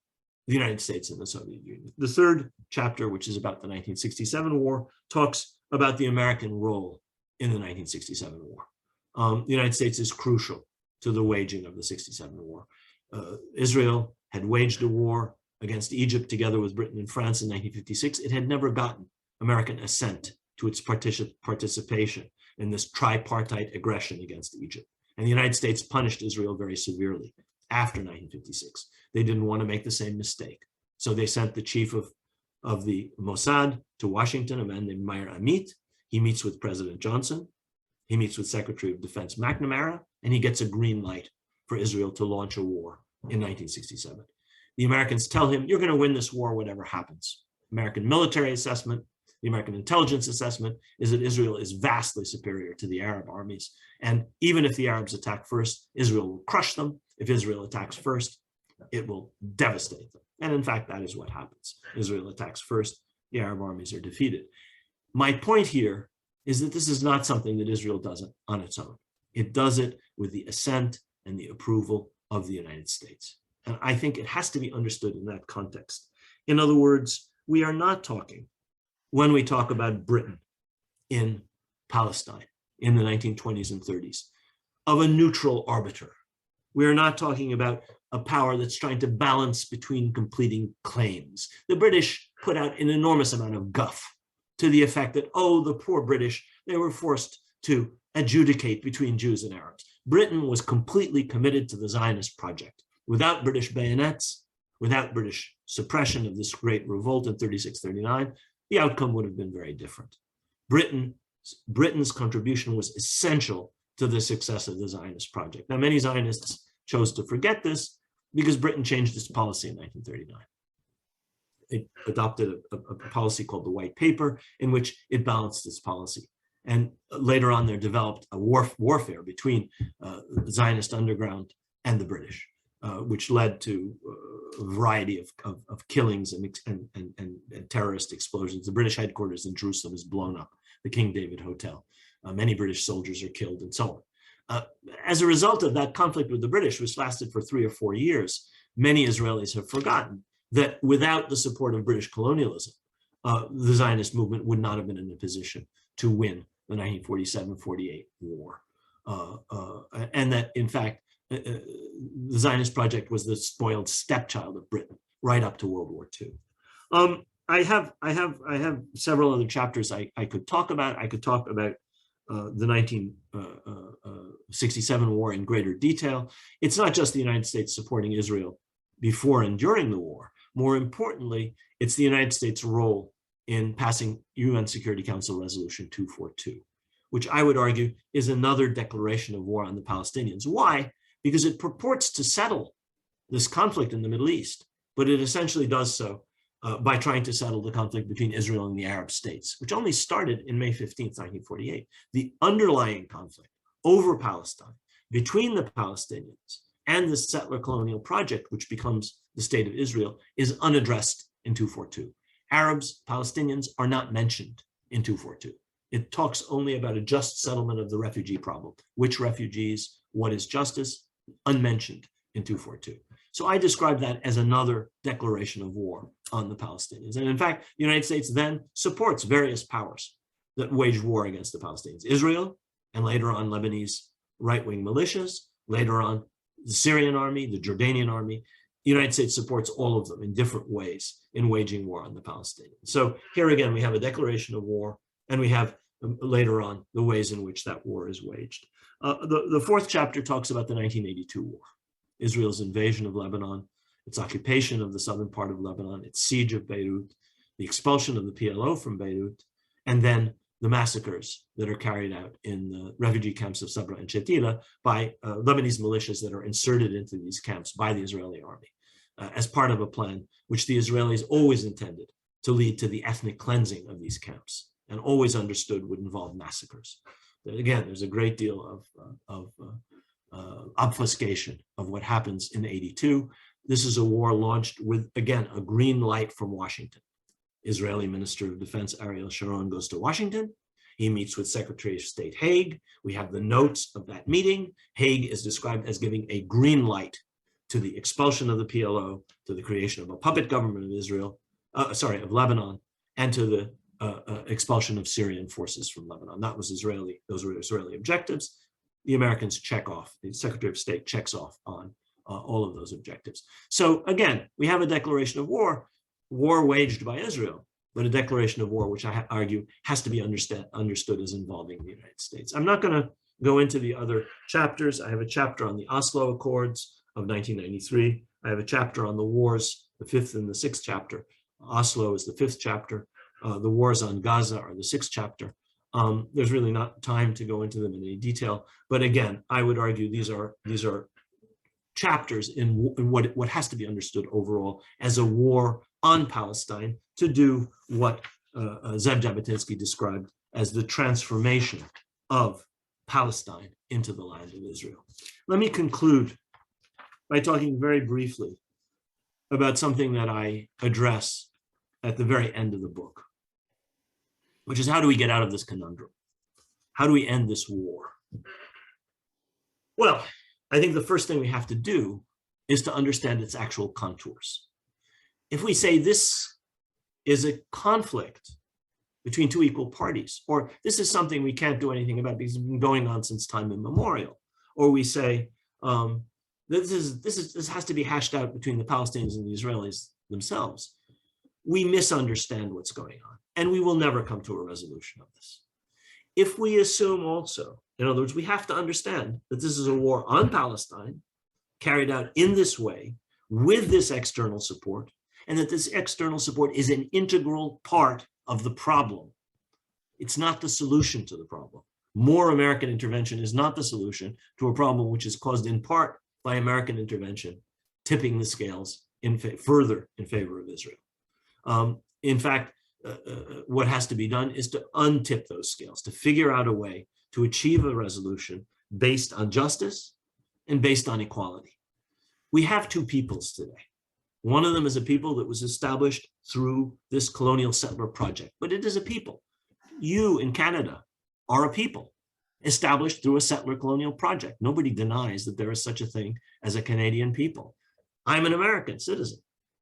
the United States and the Soviet Union. The third chapter, which is about the 1967 war, talks about the American role in the 1967 war. The United States is crucial to the waging of the 67 war. Israel had waged a war against Egypt together with Britain and France in 1956. It had never gotten American assent to its participation in this tripartite aggression against Egypt. And the United States punished Israel very severely after 1956. They didn't want to make the same mistake. So they sent the chief of the Mossad to Washington, a man named Meir Amit. He meets with President Johnson. He meets with Secretary of Defense McNamara, and he gets a green light for Israel to launch a war in 1967. The Americans tell him, you're going to win this war, whatever happens. American military assessment, the American intelligence assessment is that Israel is vastly superior to the Arab armies. And even if the Arabs attack first, Israel will crush them. If Israel attacks first, it will devastate them. And in fact, that is what happens. Israel attacks first, the Arab armies are defeated. My point here is that this is not something that Israel does on its own. It does it with the assent and the approval of the United States. And I think it has to be understood in that context. In other words, we are not talking, when we talk about Britain in Palestine in the 1920s and 30s of a neutral arbiter. We are not talking about a power that's trying to balance between competing claims. The British put out an enormous amount of guff to the effect that, oh, the poor British, they were forced to adjudicate between Jews and Arabs. Britain was completely committed to the Zionist project. Without British bayonets, without British suppression of this great revolt in 36-39, the outcome would have been very different. Britain's contribution was essential to the success of the Zionist project. Now, many Zionists chose to forget this because Britain changed its policy in 1939. It adopted a policy called the White Paper, in which it balanced its policy. And later on, there developed a warfare between the Zionist underground and the British, which led to a variety of killings and terrorist explosions. The British headquarters in Jerusalem is blown up, the King David Hotel. Many British soldiers are killed and so on. As a result of that conflict with the British, which lasted for 3 or 4 years, many Israelis have forgotten that without the support of British colonialism, the Zionist movement would not have been in a position to win the 1947-48 war. And that, in fact, the Zionist project was the spoiled stepchild of Britain right up to World War II. I have several other chapters I could talk about. I could talk about the 1967 war in greater detail. It's not just the United States supporting Israel before and during the war. More importantly, it's the United States' role in passing UN Security Council Resolution 242, which I would argue is another declaration of war on the Palestinians. Why? Because it purports to settle this conflict in the Middle East, but it essentially does so by trying to settle the conflict between Israel and the Arab states, which only started in May 15th, 1948. The underlying conflict over Palestine between the Palestinians and the settler colonial project, which becomes the state of Israel, is unaddressed in 242. Arabs, Palestinians are not mentioned in 242. It talks only about a just settlement of the refugee problem. Which refugees, what is justice, unmentioned in 242. So I describe that as another declaration of war on the Palestinians. And in fact, the United States then supports various powers that waged war against the Palestinians. Israel, and later on Lebanese right-wing militias, later on the Syrian army, the Jordanian army. The United States supports all of them in different ways in waging war on the Palestinians. So here again, we have a declaration of war, and we have later on the ways in which that war is waged. The fourth chapter talks about the 1982 war, Israel's invasion of Lebanon, its occupation of the southern part of Lebanon, its siege of Beirut, the expulsion of the PLO from Beirut, and then the massacres that are carried out in the refugee camps of Sabra and Shatila by Lebanese militias that are inserted into these camps by the Israeli army as part of a plan which the Israelis always intended to lead to the ethnic cleansing of these camps and always understood would involve massacres. Again, there's a great deal of obfuscation of what happens in 82. This is a war launched with, again, a green light from Washington. Israeli Minister of Defense Ariel Sharon goes to Washington. He meets with Secretary of State Haig. We have the notes of that meeting. Haig is described as giving a green light to the expulsion of the PLO, to the creation of a puppet government of of Lebanon, and to the expulsion of Syrian forces from Lebanon. Those were Israeli objectives. The Americans check off, the Secretary of State checks off on all of those objectives. So again, we have a declaration of war waged by Israel, but a declaration of war, which I argue has to be understood as involving the United States. I'm not going to go into the other chapters. I have a chapter on the Oslo Accords of 1993. I have a chapter on the wars, the fifth and the sixth chapter. Oslo is the fifth chapter. The wars on Gaza are the sixth chapter. There's really not time to go into them in any detail, but again, I would argue these are chapters in what has to be understood overall as a war on Palestine to do what Zev Jabotinsky described as the transformation of Palestine into the land of Israel. Let me conclude by talking very briefly about something that I address at the very end of the book, which is how do we get out of this conundrum? How do we end this war? Well, I think the first thing we have to do is to understand its actual contours. If we say this is a conflict between two equal parties, or this is something we can't do anything about because it's been going on since time immemorial, or we say this has to be hashed out between the Palestinians and the Israelis themselves. We misunderstand what's going on, and we will never come to a resolution of this. If we assume also, in other words, we have to understand that this is a war on Palestine carried out in this way with this external support, and that this external support is an integral part of the problem. It's not the solution to the problem. More American intervention is not the solution to a problem which is caused in part by American intervention, tipping the scales further in favor of Israel. In fact, what has to be done is to untip those scales, to figure out a way to achieve a resolution based on justice and based on equality. We have two peoples today. One of them is a people that was established through this colonial settler project, but it is a people. You in Canada are a people established through a settler colonial project. Nobody denies that there is such a thing as a Canadian people. I'm an American citizen.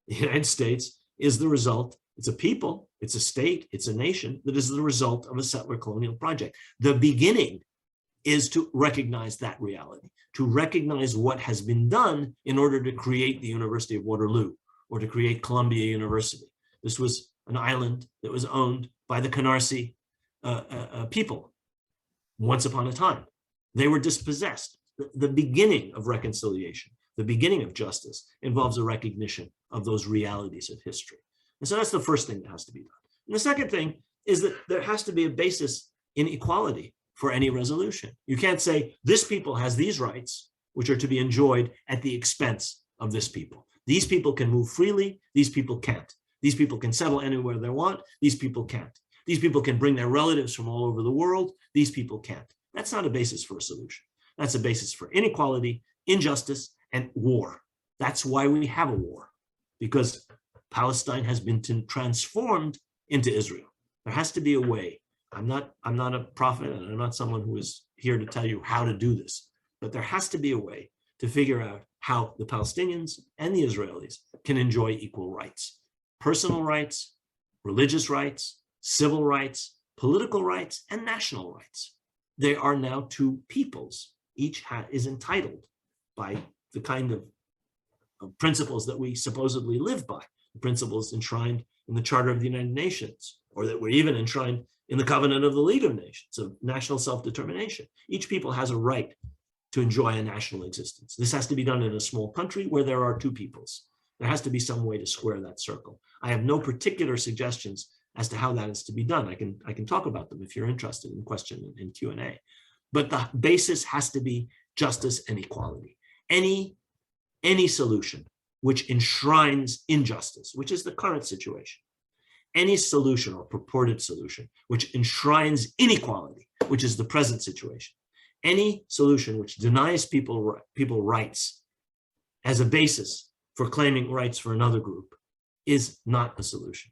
The United States is the result. It's a people, it's a state, it's a nation that is the result of a settler colonial project. The beginning is to recognize that reality, to recognize what has been done in order to create the University of Waterloo or to create Columbia University. This was an island that was owned by the Canarsie people once upon a time. They were dispossessed. The beginning of reconciliation, the beginning of justice involves a recognition of those realities of history. And so that's the first thing that has to be done. And the second thing is that there has to be a basis in equality for any resolution. You can't say this people has these rights, which are to be enjoyed at the expense of this people. These people can move freely, these people can't. These people can settle anywhere they want, these people can't. These people can bring their relatives from all over the world, these people can't. That's not a basis for a solution. That's a basis for inequality, injustice, and war. That's why we have a war, because Palestine has been transformed into Israel. There has to be a way. I'm not a prophet, and I'm not someone who is here to tell you how to do this, but there has to be a way to figure out how the Palestinians and the Israelis can enjoy equal rights, personal rights, religious rights, civil rights, political rights, and national rights. They are now two peoples. Each is entitled by the kind of principles that we supposedly live by, the principles enshrined in the Charter of the United Nations, or that were even enshrined in the Covenant of the League of Nations of national self-determination. Each people has a right to enjoy a national existence. This has to be done in a small country where there are two peoples. There has to be some way to square that circle. I have no particular suggestions as to how that is to be done. I can talk about them if you're interested in question and Q&A. But the basis has to be justice and equality. Any solution which enshrines injustice, which is the current situation, any solution or purported solution which enshrines inequality, which is the present situation, any solution which denies people rights as a basis for claiming rights for another group is not a solution.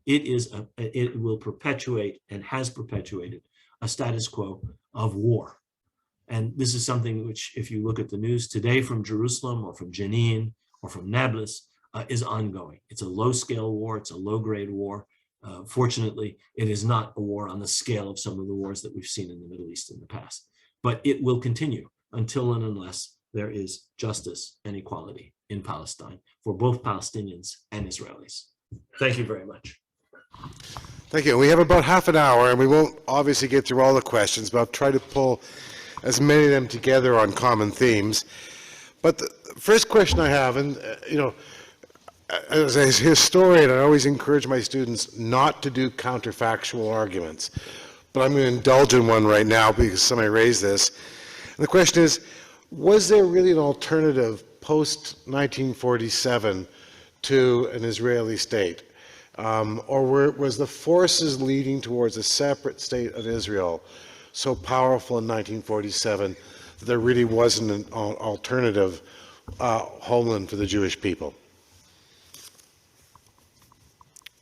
It will perpetuate and has perpetuated a status quo of war. And this is something which, if you look at the news today from Jerusalem or from Jenin or from Nablus, is ongoing. It's a low-scale war. It's a low-grade war. Fortunately, it is not a war on the scale of some of the wars that we've seen in the Middle East in the past. But it will continue until and unless there is justice and equality in Palestine for both Palestinians and Israelis. Thank you very much. Thank you. We have about half an hour, and we won't obviously get through all the questions, but I'll try to pull as many of them together on common themes. But the first question I have, and as a historian, I always encourage my students not to do counterfactual arguments, but I'm going to indulge in one right now because somebody raised this. And the question is, was there really an alternative post-1947 to an Israeli state? Or was the forces leading towards a separate state of Israel so powerful in 1947 that there really wasn't an alternative homeland for the Jewish people?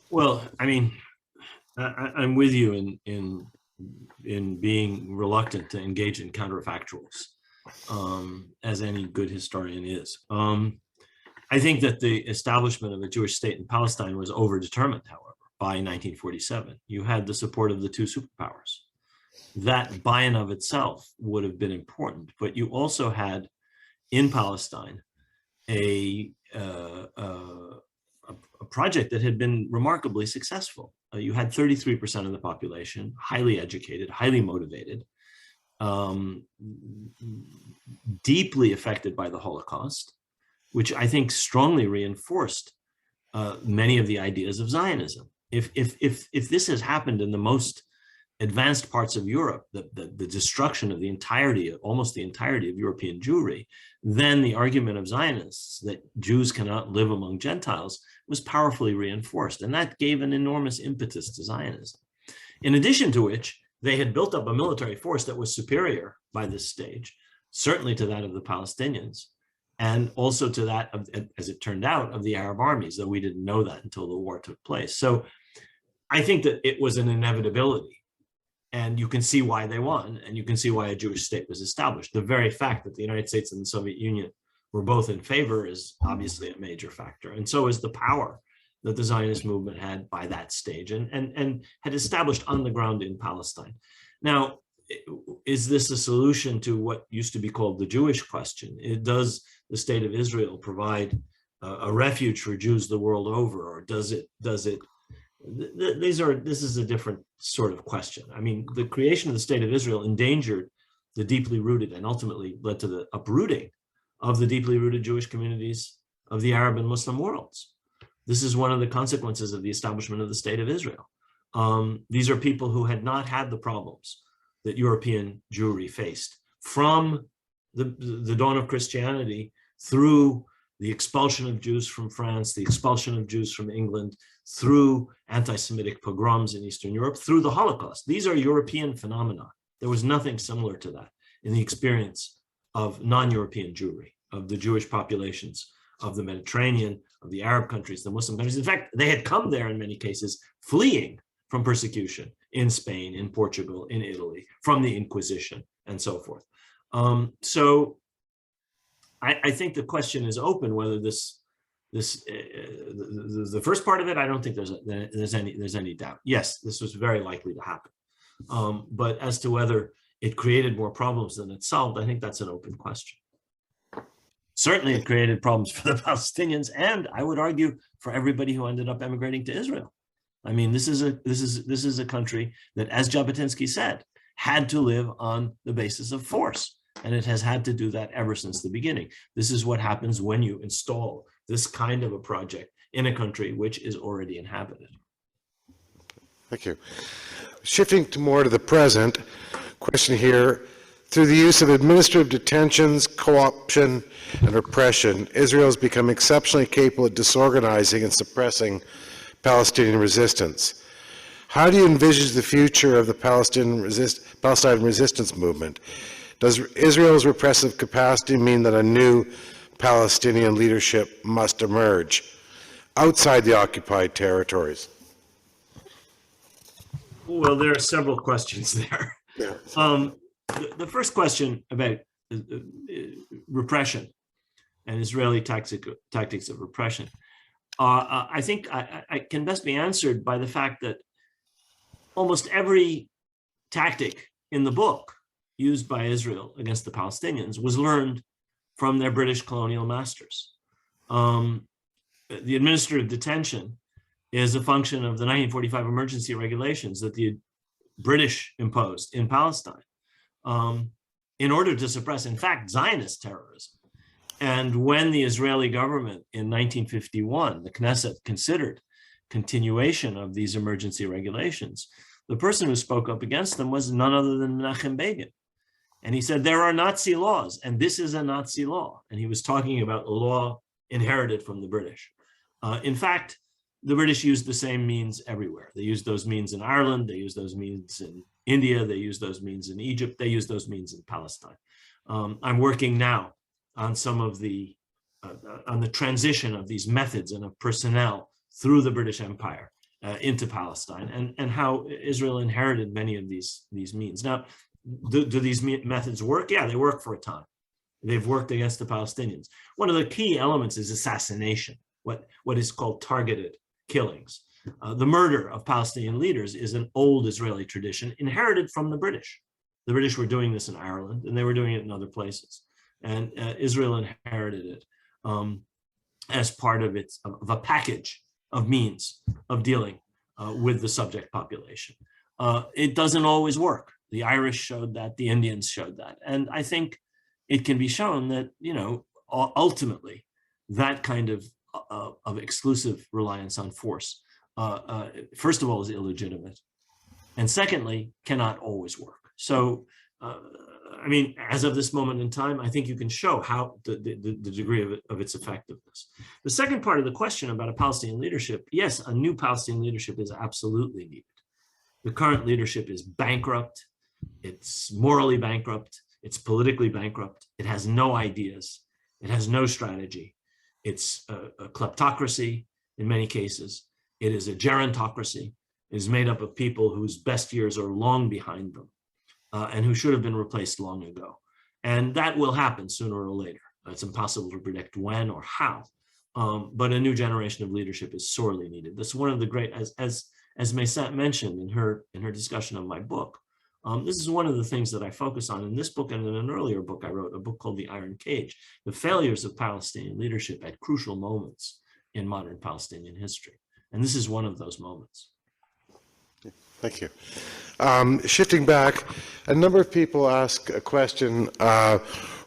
Well, I mean, I'm with you in being reluctant to engage in counterfactuals, as any good historian is. I think that the establishment of a Jewish state in Palestine was overdetermined, however. by 1947. You had the support of the two superpowers. That by and of itself would have been important, but you also had in Palestine a project that had been remarkably successful. You had 33% of the population, highly educated, highly motivated, deeply affected by the Holocaust, which I think strongly reinforced many of the ideas of Zionism. If this has happened in the most advanced parts of Europe, the destruction of the entirety, almost the entirety of European Jewry, then the argument of Zionists that Jews cannot live among Gentiles was powerfully reinforced. And that gave an enormous impetus to Zionism. In addition to which, they had built up a military force that was superior by this stage, certainly to that of the Palestinians, and also to that, of, as it turned out, of the Arab armies, though we didn't know that until the war took place. So I think that it was an inevitability. And you can see why they won, and you can see why a Jewish state was established. The very fact that the United States and the Soviet Union were both in favor is obviously a major factor. And so is the power that the Zionist movement had by that stage and had established on the ground in Palestine. Now, is this a solution to what used to be called the Jewish question? Does the state of Israel provide a refuge for Jews the world over, or does it? This is a different sort of question. I mean, the creation of the state of Israel endangered the deeply rooted and ultimately led to the uprooting of the deeply rooted Jewish communities of the Arab and Muslim worlds. This is one of the consequences of the establishment of the state of Israel. These are people who had not had the problems that European Jewry faced from the dawn of Christianity through the expulsion of Jews from France, the expulsion of Jews from England, through anti-Semitic pogroms in Eastern Europe, through the Holocaust. These are European phenomena. There was nothing similar to that in the experience of non-European Jewry, of the Jewish populations of the Mediterranean, of the Arab countries, the Muslim countries. In fact, they had come there in many cases fleeing from persecution in Spain, in Portugal, in Italy, from the Inquisition, and so forth. So I think the question is open whether the first part of it, I don't think there's any doubt. Yes, this was very likely to happen. But as to whether it created more problems than it solved, I think that's an open question. Certainly it created problems for the Palestinians, and I would argue for everybody who ended up emigrating to Israel. I mean, this is a country that, as Jabotinsky said, had to live on the basis of force. And it has had to do that ever since the beginning. This is what happens when you install this kind of a project in a country which is already inhabited. Thank you. Shifting more to the present, question here. Through the use of administrative detentions, co-option, and repression, Israel has become exceptionally capable of disorganizing and suppressing Palestinian resistance. How do you envisage the future of the Palestine resistance movement? Does Israel's repressive capacity mean that a new Palestinian leadership must emerge outside the occupied territories? Well, there are several questions there. Yeah. The first question about repression and Israeli tactics of repression, I think I can best be answered by the fact that almost every tactic in the book used by Israel against the Palestinians was learned from their British colonial masters. The administrative detention is a function of the 1945 emergency regulations that the British imposed in Palestine in order to suppress, in fact, Zionist terrorism. And when the Israeli government in 1951, the Knesset, considered continuation of these emergency regulations, the person who spoke up against them was none other than Menachem Begin. And he said, there are Nazi laws, and this is a Nazi law. And he was talking about a law inherited from the British. In fact, the British used the same means everywhere. They used those means in Ireland, they used those means in India, they used those means in Egypt, they used those means in Palestine. I'm working now on some of on the transition of these methods and of personnel through the British Empire into Palestine, and how Israel inherited many of these means. Now, do these methods work? Yeah, they work for a time. They've worked against the Palestinians. One of the key elements is assassination, what is called targeted killings. The murder of Palestinian leaders is an old Israeli tradition inherited from the British. The British were doing this in Ireland, and they were doing it in other places. And Israel inherited it as part of a package of means of dealing with the subject population. It doesn't always work. The Irish showed that, the Indians showed that. And I think it can be shown that, ultimately, that kind of exclusive reliance on force, first of all, is illegitimate, and secondly, cannot always work. So, as of this moment in time, I think you can show how the degree of its effectiveness. The second part of the question about a Palestinian leadership, yes, a new Palestinian leadership is absolutely needed. The current leadership is bankrupt. It's morally bankrupt. It's politically bankrupt. It has no ideas. It has no strategy. It's a kleptocracy in many cases. It is a gerontocracy. It is made up of people whose best years are long behind them and who should have been replaced long ago. And that will happen sooner or later. It's impossible to predict when or how, but a new generation of leadership is sorely needed. That's one of the great, as Maysat mentioned in her discussion of my book, this is one of the things that I focus on in this book and in an earlier book I wrote, a book called The Iron Cage, the failures of Palestinian leadership at crucial moments in modern Palestinian history. And this is one of those moments. Thank you. Shifting back, a number of people ask a question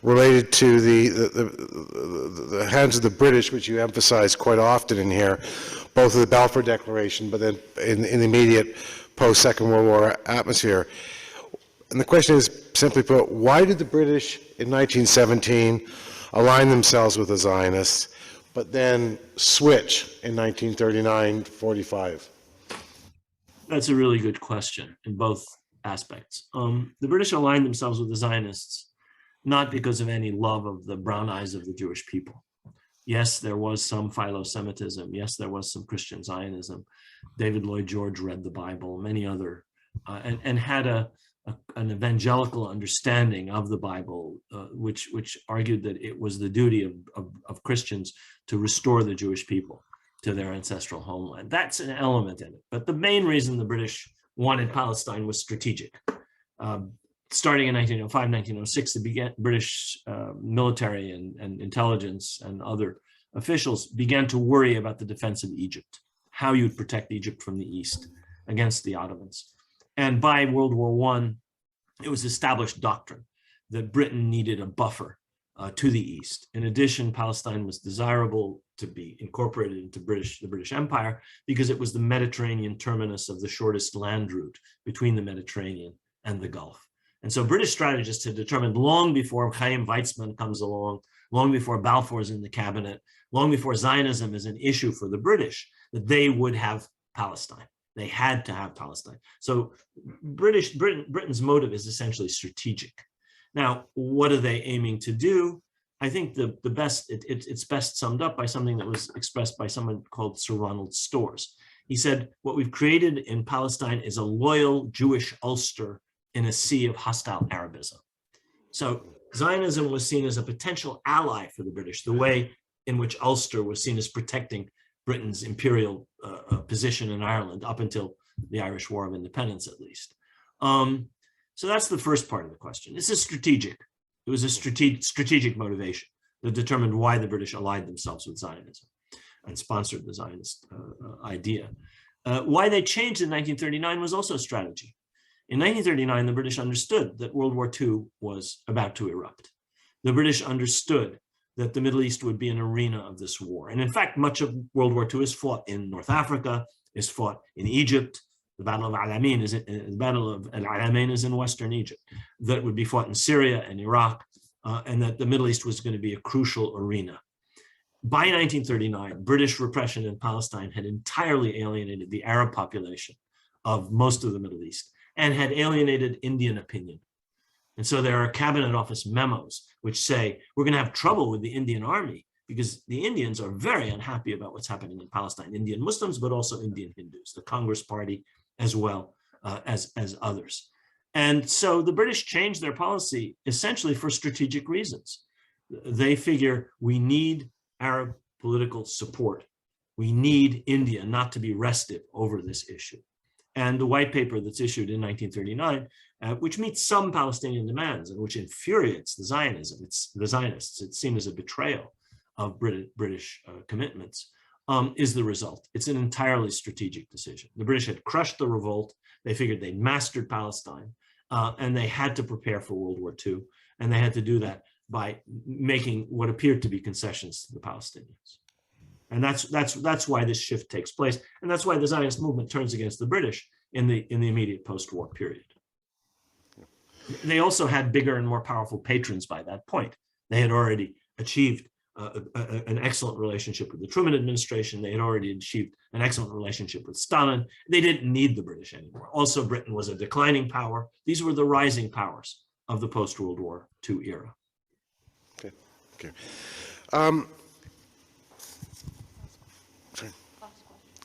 related to the hands of the British, which you emphasize quite often in here, both of the Balfour Declaration, but then in the immediate post-Second World War atmosphere. And the question is, simply put, why did the British in 1917 align themselves with the Zionists, but then switch in 1939-45? That's a really good question in both aspects. The British aligned themselves with the Zionists not because of any love of the brown eyes of the Jewish people. Yes, there was some philo-Semitism. Yes, there was some Christian Zionism. David Lloyd George read the Bible, many other, and had an evangelical understanding of the Bible, which argued that it was the duty of Christians to restore the Jewish people to their ancestral homeland. That's an element in it. But the main reason the British wanted Palestine was strategic. Starting in 1905, 1906, the British military and intelligence and other officials began to worry about the defense of Egypt, how you'd protect Egypt from the east against the Ottomans. And by World War I, it was established doctrine that Britain needed a buffer to the east. In addition, Palestine was desirable to be incorporated into the British Empire because it was the Mediterranean terminus of the shortest land route between the Mediterranean and the Gulf. And so British strategists had determined long before Chaim Weizmann comes along, long before Balfour is in the cabinet, long before Zionism is an issue for the British, that they would have Palestine. They had to have Palestine. So Britain's motive is essentially strategic. Now, what are they aiming to do? I think it's best summed up by something that was expressed by someone called Sir Ronald Storrs. He said, what we've created in Palestine is a loyal Jewish Ulster in a sea of hostile Arabism. So Zionism was seen as a potential ally for the British, the way in which Ulster was seen as protecting Britain's imperial position in Ireland up until the Irish War of Independence, at least. So that's the first part of the question. This is strategic. It was a strategic motivation that determined why the British allied themselves with Zionism and sponsored the Zionist idea. Why they changed in 1939 was also strategy. In 1939, the British understood that World War II was about to erupt. The British understood that the Middle East would be an arena of this war. And in fact, much of World War II is fought in North Africa, is fought in Egypt. The Battle of Al-Alamein is in Western Egypt. That would be fought in Syria and Iraq, and that the Middle East was going to be a crucial arena. By 1939, British repression in Palestine had entirely alienated the Arab population of most of the Middle East and had alienated Indian opinion. And so there are cabinet office memos which say, we're going to have trouble with the Indian army because the Indians are very unhappy about what's happening in Palestine, Indian Muslims, but also Indian Hindus, the Congress Party, as well as others. And so the British changed their policy essentially for strategic reasons. They figure we need Arab political support We need India not to be restive over this issue. And the white paper that's issued in 1939, which meets some Palestinian demands and which infuriates the Zionists, it's seen as a betrayal of British commitments, is the result. It's an entirely strategic decision. The British had crushed the revolt. They figured they'd mastered Palestine, and they had to prepare for World War II. And they had to do that by making what appeared to be concessions to the Palestinians. And that's why this shift takes place. And that's why the Zionist movement turns against the British in the immediate post-war period. They also had bigger and more powerful patrons by that point. They had already achieved an excellent relationship with the Truman administration. They had already achieved an excellent relationship with Stalin. They didn't need the British anymore. Also, Britain was a declining power. These were the rising powers of the post-World War II era. Okay.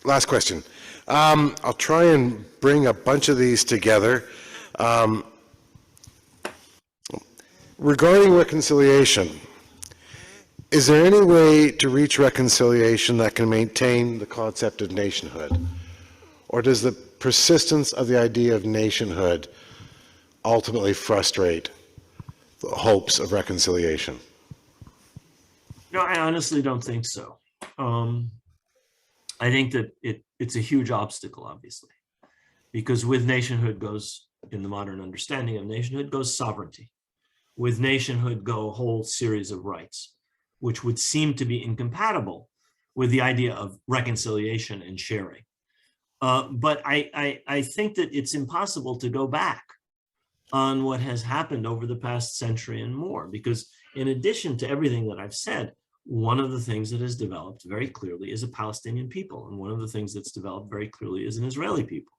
Last question. I'll try and bring a bunch of these together. Regarding reconciliation, is there any way to reach reconciliation that can maintain the concept of nationhood? Or does the persistence of the idea of nationhood ultimately frustrate the hopes of reconciliation? No, I honestly don't think so. I think that it's a huge obstacle, obviously, because with nationhood goes, in the modern understanding of nationhood, goes sovereignty. With nationhood go a whole series of rights, which would seem to be incompatible with the idea of reconciliation and sharing. But I think that it's impossible to go back on what has happened over the past century and more, because in addition to everything that I've said, one of the things that has developed very clearly is a Palestinian people. And one of the things that's developed very clearly is an Israeli people.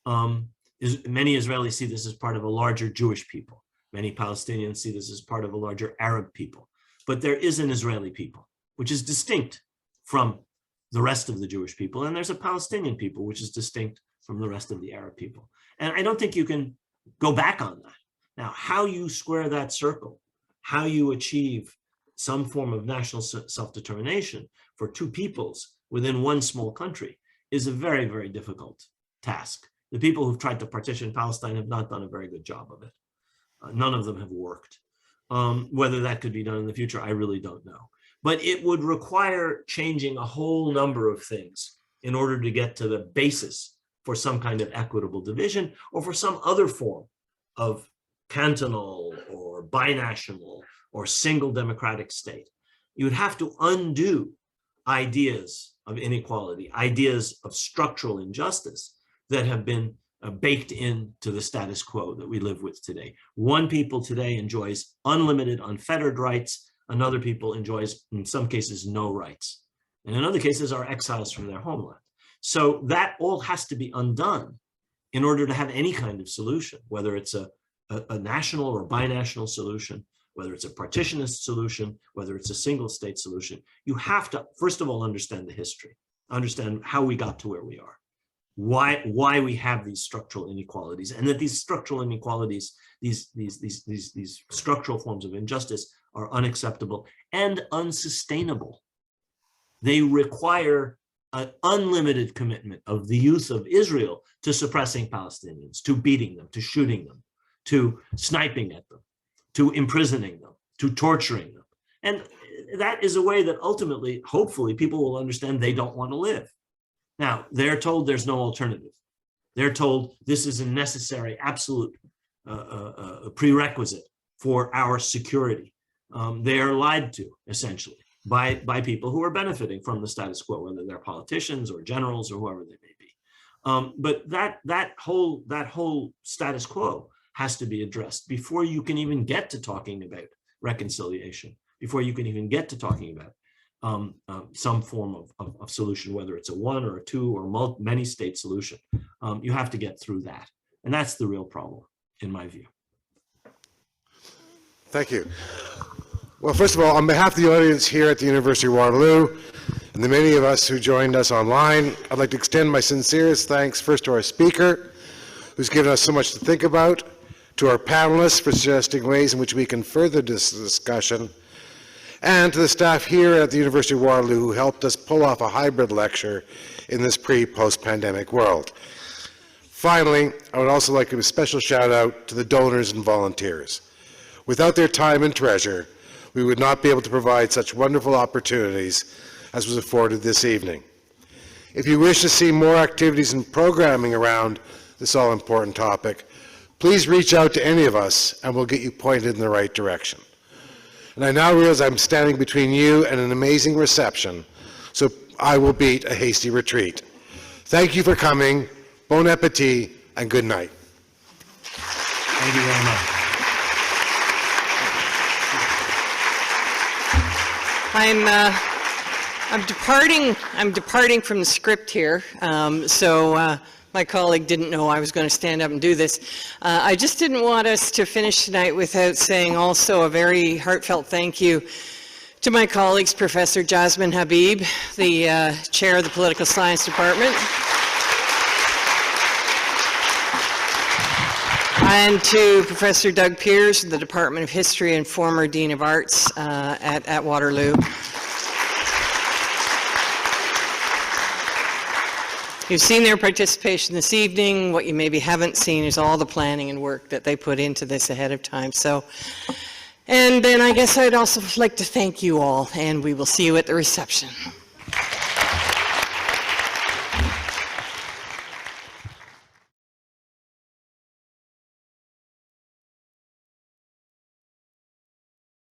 Many Israelis see this as part of a larger Jewish people. Many Palestinians see this as part of a larger Arab people. But there is an Israeli people, which is distinct from the rest of the Jewish people. And there's a Palestinian people, which is distinct from the rest of the Arab people. And I don't think you can go back on that. Now, how you square that circle, how you achieve some form of national self-determination for two peoples within one small country is a very, very difficult task. The people who've tried to partition Palestine have not done a very good job of it. None of them have worked. Whether that could be done in the future, I really don't know. But it would require changing a whole number of things in order to get to the basis for some kind of equitable division or for some other form of cantonal or binational or single democratic state. You would have to undo ideas of inequality, ideas of structural injustice that have been baked into the status quo that we live with today. One people today enjoys unlimited, unfettered rights. Another people enjoys, in some cases, no rights. And in other cases, are exiles from their homeland. So that all has to be undone in order to have any kind of solution, whether it's a national or binational solution, whether it's a partitionist solution, whether it's a single state solution. You have to, first of all, understand the history, understand how we got to where we are, why we have these structural inequalities, and that these structural inequalities, these structural forms of injustice are unacceptable and unsustainable. They require an unlimited commitment of the youth of Israel to suppressing Palestinians, to beating them, to shooting them, to sniping at them, to imprisoning them, to torturing them. And that is a way that ultimately, hopefully, people will understand they don't want to live. Now, they're told there's no alternative. They're told this is a necessary, absolute prerequisite for our security. They are lied to, essentially, by people who are benefiting from the status quo, whether they're politicians or generals or whoever they may be. But that whole status quo has to be addressed before you can even get to talking about reconciliation, before you can even get to talking about some form of solution, whether it's a one or a two or many state solution. You have to get through that. And that's the real problem, in my view. Thank you. Well, first of all, on behalf of the audience here at the University of Waterloo and the many of us who joined us online, I'd like to extend my sincerest thanks first to our speaker, who's given us so much to think about, to our panelists for suggesting ways in which we can further this discussion, and to the staff here at the University of Waterloo who helped us pull off a hybrid lecture in this pre-post-pandemic world. Finally, I would also like to give a special shout out to the donors and volunteers. Without their time and treasure, we would not be able to provide such wonderful opportunities as was afforded this evening. If you wish to see more activities and programming around this all-important topic, please reach out to any of us and we'll get you pointed in the right direction. And I now realize I'm standing between you and an amazing reception, so I will beat a hasty retreat. Thank you for coming, bon appetit, and good night. Thank you very much. I'm departing from the script here, so my colleague didn't know I was going to stand up and do this. I just didn't want us to finish tonight without saying also a very heartfelt thank you to my colleagues, Professor Jasmine Habib, the chair of the Political Science Department, and to Professor Doug Peers, the Department of History and former Dean of Arts at Waterloo. You've seen their participation this evening. What you maybe haven't seen is all the planning and work that they put into this ahead of time. So, and then I guess I'd also like to thank you all, and we will see you at the reception.